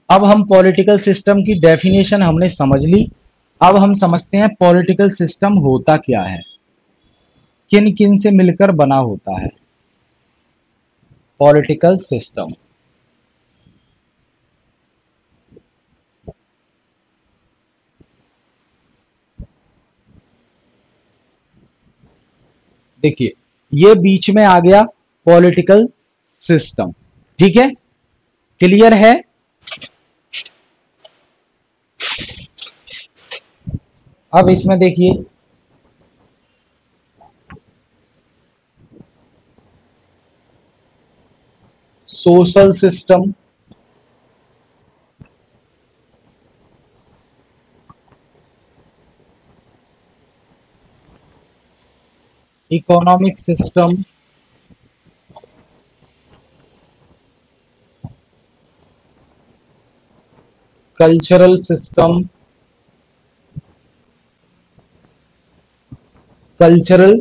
अब हम पॉलिटिकल सिस्टम की डेफिनेशन हमने समझ ली। अब हम समझते हैं पॉलिटिकल सिस्टम होता क्या है, किन किन से मिलकर बना होता है पॉलिटिकल सिस्टम। देखिए, ये बीच में आ गया पॉलिटिकल सिस्टम, ठीक है, क्लियर है। अब इसमें देखिए, social system, economic system, cultural system, cultural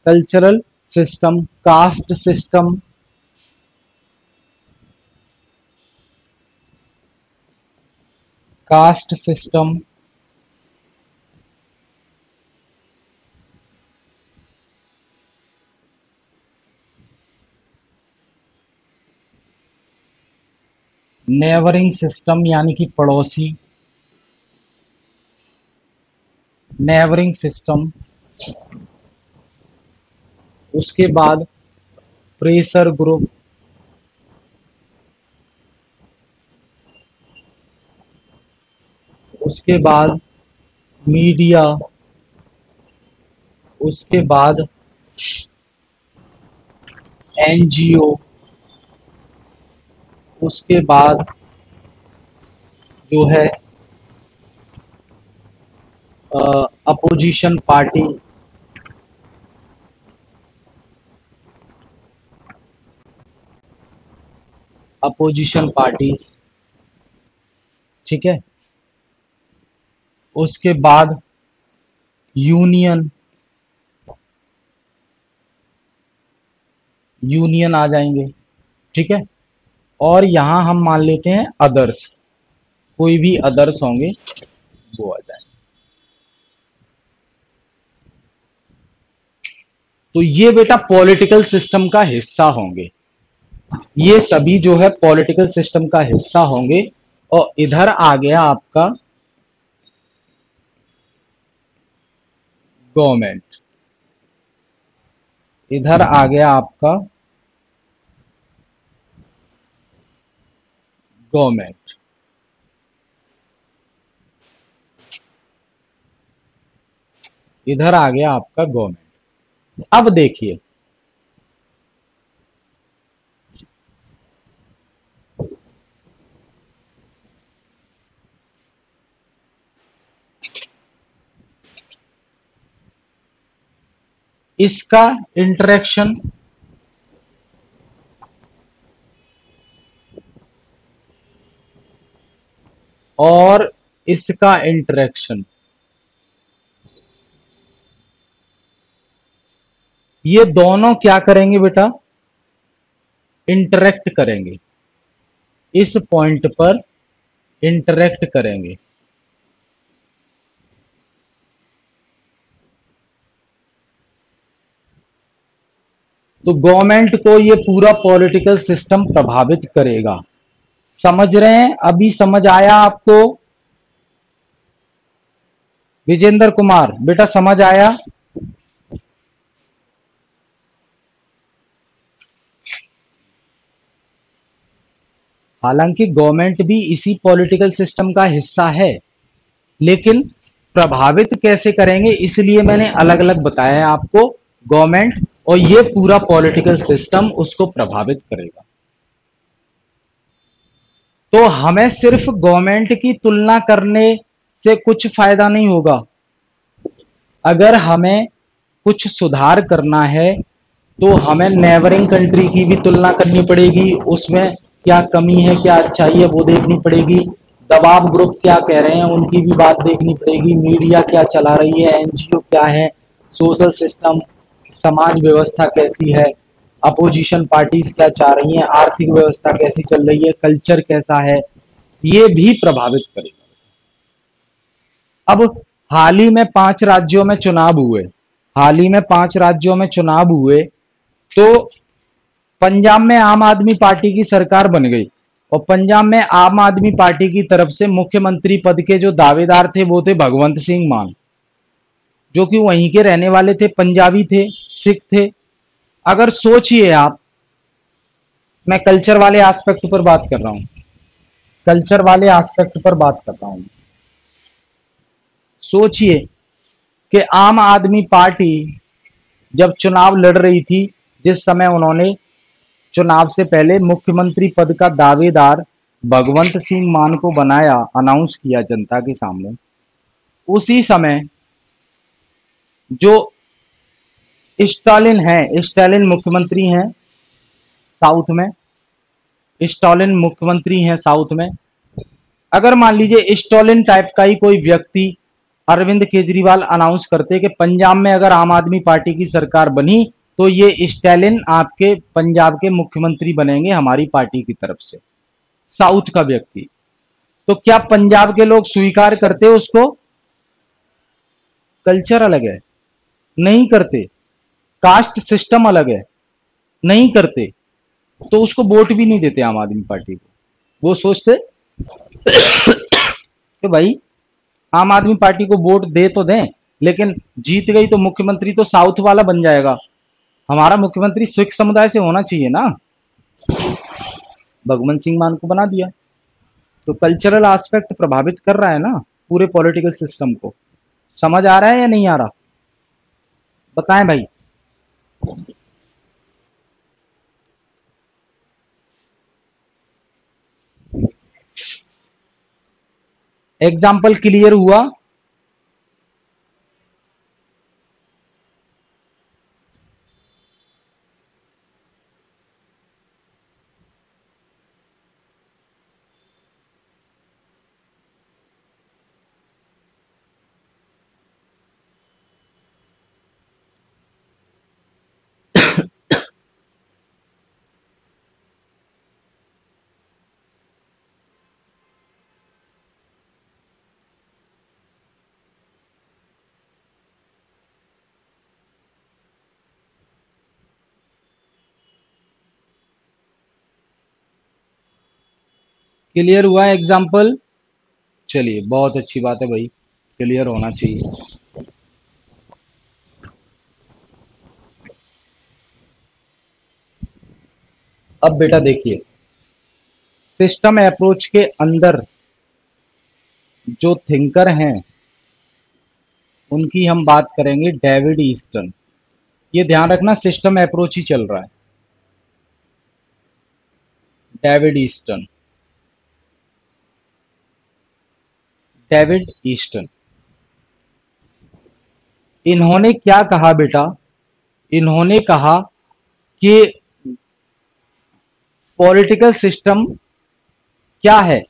cultural system, caste system, caste system, neighbouring system यानी कि पड़ोसी, नेबरिंग सिस्टम, उसके बाद प्रेशर ग्रुप, उसके बाद मीडिया, उसके बाद एनजीओ, उसके बाद जो है अपोजिशन पार्टी, अपोजिशन पार्टीज, ठीक है, उसके बाद यूनियन, यूनियन आ जाएंगे, ठीक है, और यहां हम मान लेते हैं अदर्स, कोई भी अदर्स होंगे वो आ जाएंगे। तो ये बेटा पॉलिटिकल सिस्टम का हिस्सा होंगे, ये सभी जो है पॉलिटिकल सिस्टम का हिस्सा होंगे। और इधर आ गया आपका गवर्नमेंट, इधर आ गया आपका गवर्नमेंट, इधर आ गया आपका गवर्नमेंट। अब देखिए, इसका इंटरेक्शन और इसका इंटरेक्शन, ये दोनों क्या करेंगे बेटा, इंटरेक्ट करेंगे, इस पॉइंट पर इंटरेक्ट करेंगे। तो गवर्नमेंट को ये पूरा पॉलिटिकल सिस्टम प्रभावित करेगा। समझ रहे हैं? अभी समझ आया आपको? विजेंद्र कुमार बेटा समझ आया? हालांकि गवर्नमेंट भी इसी पॉलिटिकल सिस्टम का हिस्सा है, लेकिन प्रभावित कैसे करेंगे इसलिए मैंने अलग अलग बताया है आपको। गवर्नमेंट और ये पूरा पॉलिटिकल सिस्टम उसको प्रभावित करेगा। तो हमें सिर्फ गवर्नमेंट की तुलना करने से कुछ फायदा नहीं होगा। अगर हमें कुछ सुधार करना है तो हमें नेबरिंग कंट्री की भी तुलना करनी पड़ेगी, उसमें क्या कमी है क्या अच्छाई है वो देखनी पड़ेगी, दबाव ग्रुप क्या कह रहे हैं उनकी भी बात देखनी पड़ेगी, मीडिया क्या चला रही है, एनजीओ क्या है, सोशल सिस्टम समाज व्यवस्था कैसी है, अपोजिशन पार्टीज क्या चाह रही हैं, आर्थिक व्यवस्था कैसी चल रही है, कल्चर कैसा है, ये भी प्रभावित करेगा। अब हाल ही में 5 राज्यों में चुनाव हुए, हाल ही में 5 राज्यों में चुनाव हुए, तो पंजाब में आम आदमी पार्टी की सरकार बन गई और पंजाब में आम आदमी पार्टी की तरफ से मुख्यमंत्री पद के जो दावेदार थे वो थे भगवंत सिंह मान, जो कि वहीं के रहने वाले थे, पंजाबी थे, सिख थे। अगर सोचिए आप, मैं कल्चर वाले एस्पेक्ट पर बात कर रहा हूं, कल्चर वाले एस्पेक्ट पर बात कर रहा हूं। सोचिए कि आम आदमी पार्टी जब चुनाव लड़ रही थी, जिस समय उन्होंने चुनाव से पहले मुख्यमंत्री पद का दावेदार भगवंत सिंह मान को बनाया, अनाउंस किया जनता के सामने, उसी समय जो स्टालिन है, स्टालिन मुख्यमंत्री हैं साउथ में, स्टालिन मुख्यमंत्री हैं साउथ में। अगर मान लीजिए स्टालिन टाइप का ही कोई व्यक्ति अरविंद केजरीवाल अनाउंस करते कि पंजाब में अगर आम आदमी पार्टी की सरकार बनी तो ये स्टालिन आपके पंजाब के मुख्यमंत्री बनेंगे हमारी पार्टी की तरफ से, साउथ का व्यक्ति, तो क्या पंजाब के लोग स्वीकार करते उसको? कल्चर अलग है, नहीं करते। कास्ट सिस्टम अलग है, नहीं करते। तो उसको वोट भी नहीं देते आम आदमी पार्टी को। वो सोचते कि भाई आम आदमी पार्टी को वोट दे तो दें, लेकिन जीत गई तो मुख्यमंत्री तो साउथ वाला बन जाएगा, हमारा मुख्यमंत्री सिख समुदाय से होना चाहिए ना। भगवंत सिंह मान को बना दिया। तो कल्चरल एस्पेक्ट प्रभावित कर रहा है ना पूरे पॉलिटिकल सिस्टम को। समझ आ रहा है या नहीं आ रहा? बताएं भाई। एग्जाम्पल क्लियर हुआ? क्लियर हुआ एग्जाम्पल? चलिए बहुत अच्छी बात है भाई, क्लियर होना चाहिए। अब बेटा देखिए, सिस्टम अप्रोच के अंदर जो थिंकर हैं उनकी हम बात करेंगे, डेविड ईस्टन। ये ध्यान रखना सिस्टम अप्रोच ही चल रहा है, डेविड ईस्टन, डेविड ईस्टन। इन्होंने क्या कहा बेटा? इन्होंने कहा कि पॉलिटिकल सिस्टम क्या है,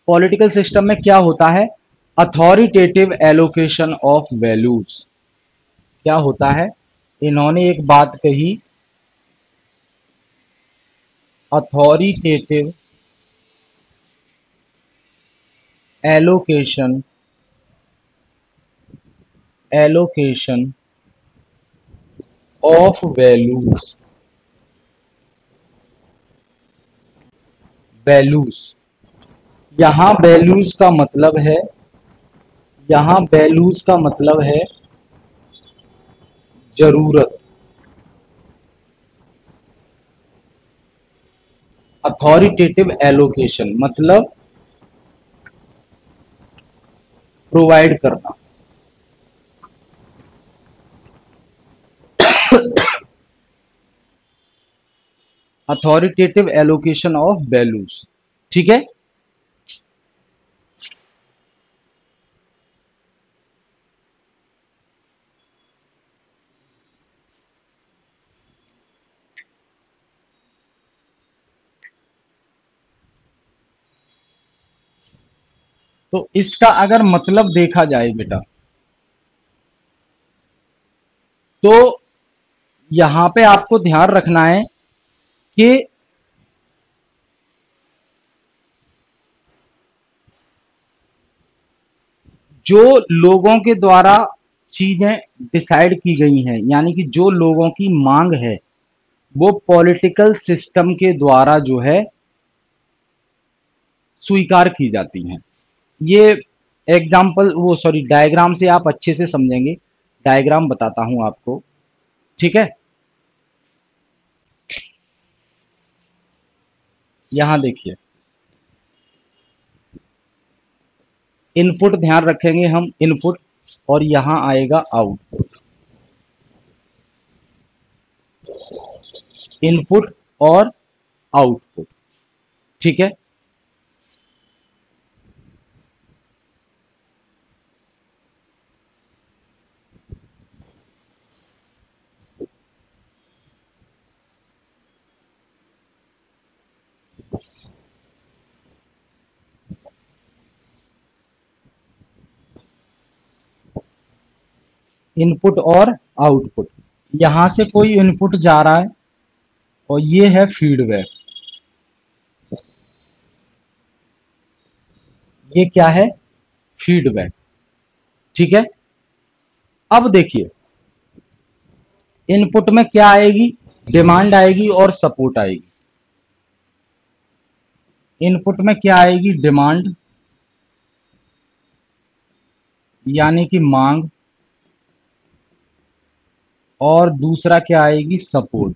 पॉलिटिकल सिस्टम में क्या होता है? Authoritative allocation of values. क्या होता है? इन्होंने एक बात कही, authoritative allocation, allocation of values. Values. यहां वैल्यूज का मतलब है, यहां वैल्यूज का मतलब है जरूरत। अथॉरिटेटिव एलोकेशन मतलब प्रोवाइड करना। Authoritative allocation of values. ठीक है। तो इसका अगर मतलब देखा जाए बेटा, तो यहां पे आपको ध्यान रखना है कि जो लोगों के द्वारा चीजें डिसाइड की गई हैं, यानी कि जो लोगों की मांग है, वो पॉलिटिकल सिस्टम के द्वारा जो है स्वीकार की जाती हैं। ये एग्जाम्पल, वो सॉरी, डायग्राम से आप अच्छे से समझेंगे। डायग्राम बताता हूं आपको। ठीक है। यहां देखिए, इनपुट ध्यान रखेंगे हम, इनपुट, और यहां आएगा आउटपुट। इनपुट और आउटपुट। ठीक है। इनपुट और आउटपुट। यहां से कोई इनपुट जा रहा है और ये है फीडबैक। ये क्या है? फीडबैक। ठीक है। अब देखिए, इनपुट में क्या आएगी? डिमांड आएगी और सपोर्ट आएगी। इनपुट में क्या आएगी? डिमांड, यानी कि मांग, और दूसरा क्या आएगी? सपोर्ट,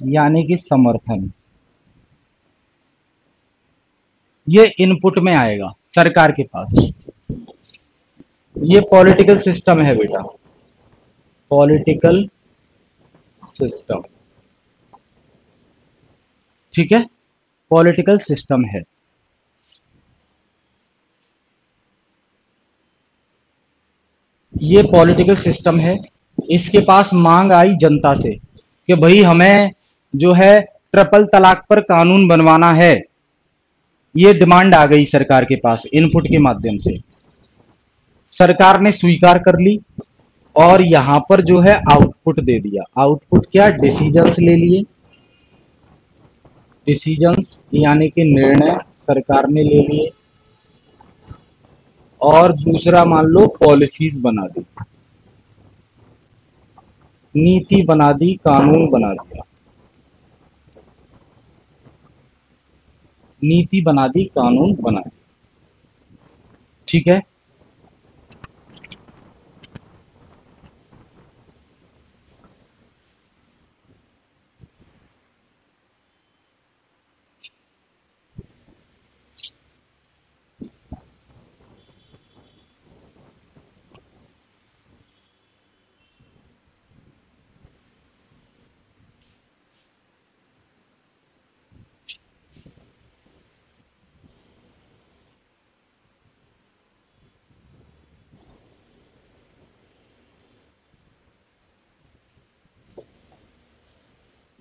यानी कि समर्थन। ये इनपुट में आएगा सरकार के पास। ये पॉलिटिकल सिस्टम है बेटा, पॉलिटिकल सिस्टम। ठीक है। पॉलिटिकल सिस्टम है। ये पॉलिटिकल सिस्टम है। इसके पास मांग आई जनता से कि भाई हमें जो है ट्रिपल तलाक पर कानून बनवाना है। ये डिमांड आ गई सरकार के पास इनपुट के माध्यम से। सरकार ने स्वीकार कर ली और यहां पर जो है आउटपुट दे दिया। आउटपुट क्या? डिसीजंस ले लिए। डिसीजंस यानी कि निर्णय सरकार ने ले लिए। और दूसरा मान लो पॉलिसीज बना दी, नीति बना दी, कानून बना दिया। नीति बना दी, कानून बना दिया। ठीक है।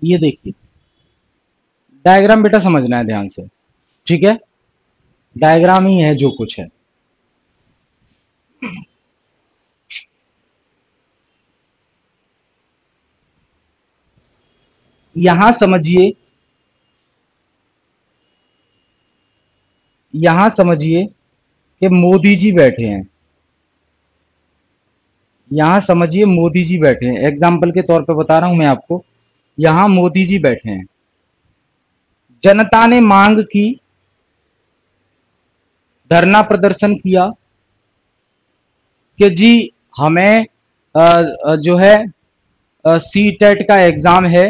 ये देखिए, डायग्राम बेटा समझना है ध्यान से। ठीक है। डायग्राम ही है जो कुछ है। यहां समझिए, यहां समझिए कि मोदी जी बैठे हैं। यहां समझिए मोदी जी बैठे हैं। एग्जाम्पल के तौर पे बता रहा हूं मैं आपको। यहां मोदी जी बैठे हैं। जनता ने मांग की, धरना प्रदर्शन किया कि जी हमें जो है सी टेट का एग्जाम है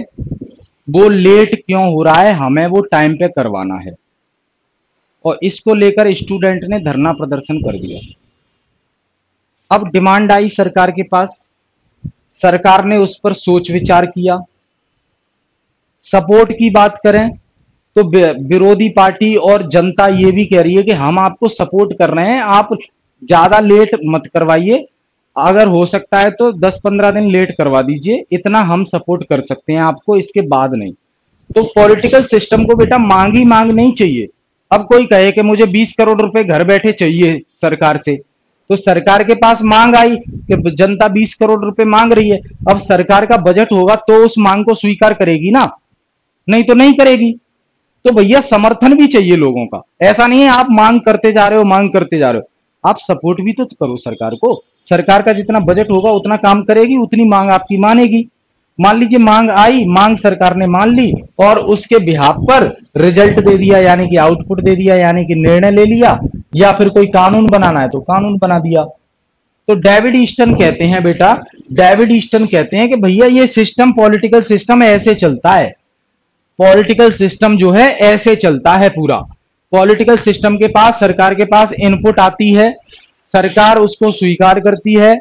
वो लेट क्यों हो रहा है, हमें वो टाइम पे करवाना है। और इसको लेकर स्टूडेंट ने धरना प्रदर्शन कर दिया। अब डिमांड आई सरकार के पास, सरकार ने उस पर सोच विचार किया। सपोर्ट की बात करें तो विरोधी पार्टी और जनता ये भी कह रही है कि हम आपको सपोर्ट कर रहे हैं, आप ज्यादा लेट मत करवाइए, अगर हो सकता है तो 10-15 दिन लेट करवा दीजिए, इतना हम सपोर्ट कर सकते हैं आपको, इसके बाद नहीं। तो पॉलिटिकल सिस्टम को बेटा मांग ही मांग नहीं चाहिए। अब कोई कहे कि मुझे 20 करोड़ रुपए घर बैठे चाहिए सरकार से, तो सरकार के पास मांग आई कि जनता 20 करोड़ रुपए मांग रही है, अब सरकार का बजट होगा तो उस मांग को स्वीकार करेगी ना, नहीं तो नहीं करेगी। तो भैया समर्थन भी चाहिए लोगों का, ऐसा नहीं है आप मांग करते जा रहे हो, मांग करते जा रहे हो, आप सपोर्ट भी तो करो सरकार को। सरकार का जितना बजट होगा उतना काम करेगी, उतनी मांग आपकी मानेगी। मान लीजिए मांग आई, मांग सरकार ने मान ली और उसके बिहाफ पर रिजल्ट दे दिया, यानी कि आउटपुट दे दिया, यानी कि निर्णय ले लिया, या फिर कोई कानून बनाना है तो कानून बना दिया। तो डेविड ईस्टन कहते हैं बेटा, डेविड ईस्टन कहते हैं कि भैया ये सिस्टम, पॉलिटिकल सिस्टम ऐसे चलता है, पॉलिटिकल सिस्टम जो है ऐसे चलता है पूरा। पॉलिटिकल सिस्टम के पास, सरकार के पास इनपुट आती है, सरकार उसको स्वीकार करती है,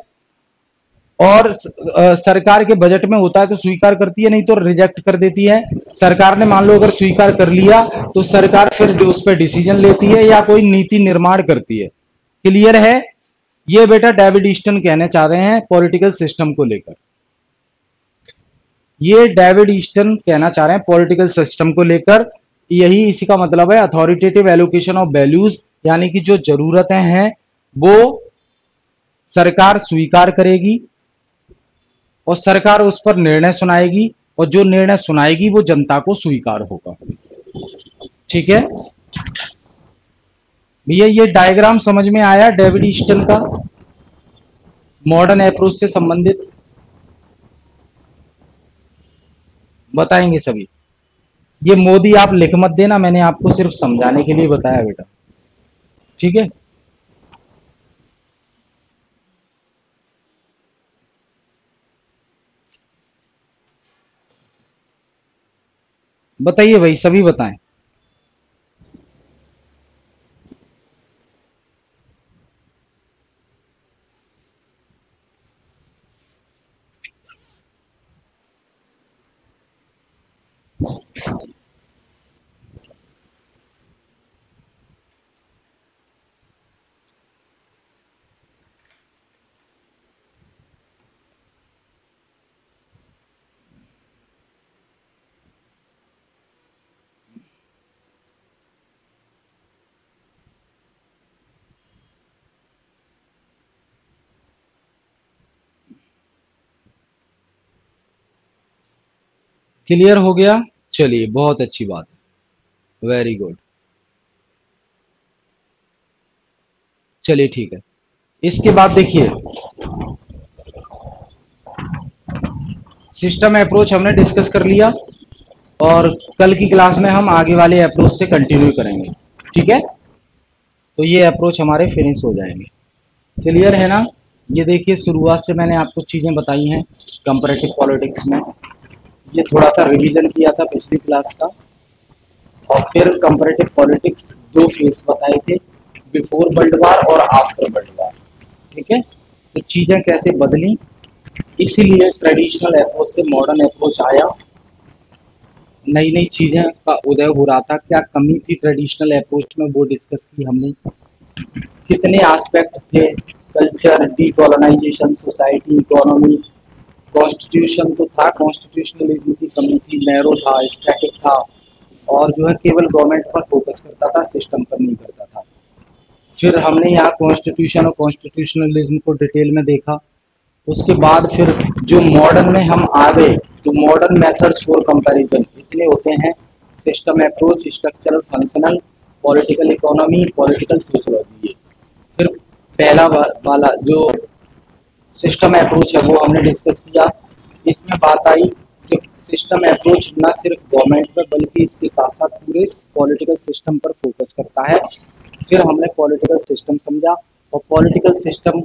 और सरकार के बजट में होता है तो स्वीकार करती है, नहीं तो रिजेक्ट कर देती है। सरकार ने मान लो अगर स्वीकार कर लिया तो सरकार फिर उस पर डिसीजन लेती है या कोई नीति निर्माण करती है। क्लियर है? ये बेटा डेविड ईस्टन कहना चाह रहे हैं पॉलिटिकल सिस्टम को लेकर, ये डेविड ईस्टन कहना चाह रहे हैं पॉलिटिकल सिस्टम को लेकर, यही इसी का मतलब है अथॉरिटेटिव एलोकेशन ऑफ वैल्यूज, यानी कि जो जरूरतें हैं वो सरकार स्वीकार करेगी और सरकार उस पर निर्णय सुनाएगी, और जो निर्णय सुनाएगी वो जनता को स्वीकार होगा। ठीक है भैया, ये डायग्राम समझ में आया डेविड ईस्टन का, मॉडर्न अप्रोच से संबंधित? बताएंगे सभी। ये मोदी आप लिख मत देना, मैंने आपको सिर्फ समझाने के लिए बताया बेटा, ठीक है? बताइए भाई, सभी बताएं। क्लियर हो गया? चलिए बहुत अच्छी बात है, वेरी गुड। चलिए ठीक है, इसके बाद देखिए सिस्टम अप्रोच हमने डिस्कस कर लिया, और कल की क्लास में हम आगे वाले अप्रोच से कंटिन्यू करेंगे, ठीक है? तो ये अप्रोच हमारे फिनिश हो जाएंगे। क्लियर है ना? ये देखिए शुरुआत से मैंने आपको चीज़ें बताई हैं कंपैरेटिव पॉलिटिक्स में, ये थोड़ा सा रिवीजन किया था पिछली क्लास का, और फिर कंपैरेटिव पॉलिटिक्स दो फेज बताए थे, बिफोर वर्ल्ड वार और आफ्टर वर्ल्ड वार, ठीक है? तो चीज़ें कैसे बदली, इसीलिए ट्रेडिशनल अप्रोच से मॉडर्न अप्रोच आया, नई नई चीज़ें का उदय हो रहा था। क्या कमी थी ट्रेडिशनल अप्रोच में वो डिस्कस की हमने, कितने एस्पेक्ट थे, culture, decolonisation, society, economy, constitution तो था, कॉन्स्टिट्यूशनलिज्म की कमी थी, नैरो था, स्टैटिक था, और जो है केवल गवर्नमेंट पर फोकस करता था, सिस्टम पर नहीं करता था। फिर हमने यहाँ कॉन्स्टिट्यूशन और कॉन्स्टिट्यूशनलिज्म को डिटेल में देखा। उसके बाद फिर जो मॉडर्न में हम आ गए, तो मॉडर्न मेथड्स फॉर कंपैरिजन इतने होते हैं, system approach, structural, functional, political economy, political sociology. फिर पहला वाला जो सिस्टम अप्रोच है वो हमने डिस्कस किया, इसमें बात आई जो सिस्टम अप्रोच ना सिर्फ गवर्नमेंट पर बल्कि इसके साथ साथ पूरे पॉलिटिकल सिस्टम पर फोकस करता है। फिर हमने पॉलिटिकल सिस्टम समझा और पॉलिटिकल सिस्टम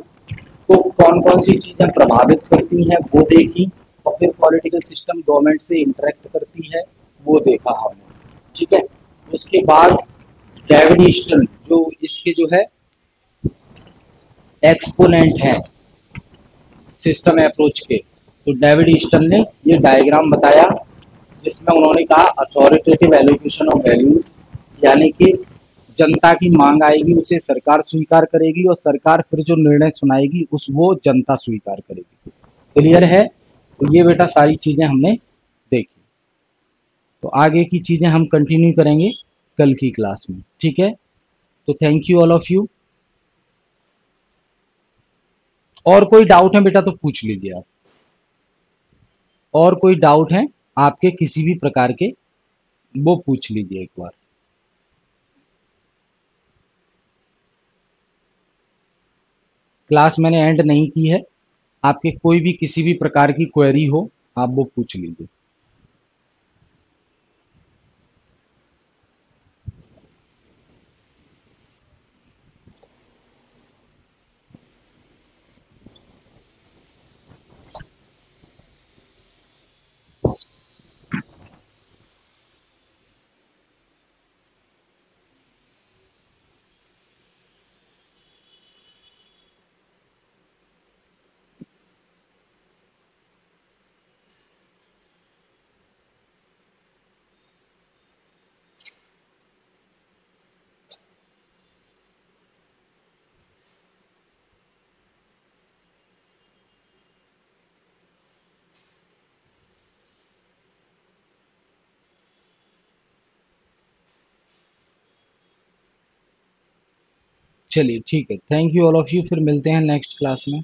को कौन कौन सी चीजें प्रभावित करती हैं वो देखी, और फिर पॉलिटिकल सिस्टम गवर्नमेंट से इंटरेक्ट करती है वो देखा हमने। ठीक है, उसके बाद डेविड ईस्टन जो इसके जो है एक्सपोनेंट है सिस्टम अप्रोच के, तो डेविड ईस्टन ने ये डायग्राम बताया जिसमें उन्होंने कहा अथॉरिटेटिव एलोकेशन ऑफ वैल्यूज, यानी कि जनता की मांग आएगी उसे सरकार स्वीकार करेगी और सरकार फिर जो निर्णय सुनाएगी उस वो जनता स्वीकार करेगी। क्लियर है? तो ये बेटा सारी चीजें हमने देखी। तो आगे की चीजें हम कंटिन्यू करेंगे कल की क्लास में। ठीक है, तो thank you all of you. और कोई डाउट है बेटा तो पूछ लीजिए आप। और कोई डाउट है आपके किसी भी प्रकार के, वो पूछ लीजिए एक बार। क्लास मैंने एंड नहीं की है, आपके कोई भी किसी भी प्रकार की क्वेरी हो आप वो पूछ लीजिए। चलिए ठीक है, thank you all of you, फिर मिलते हैं नेक्स्ट क्लास में।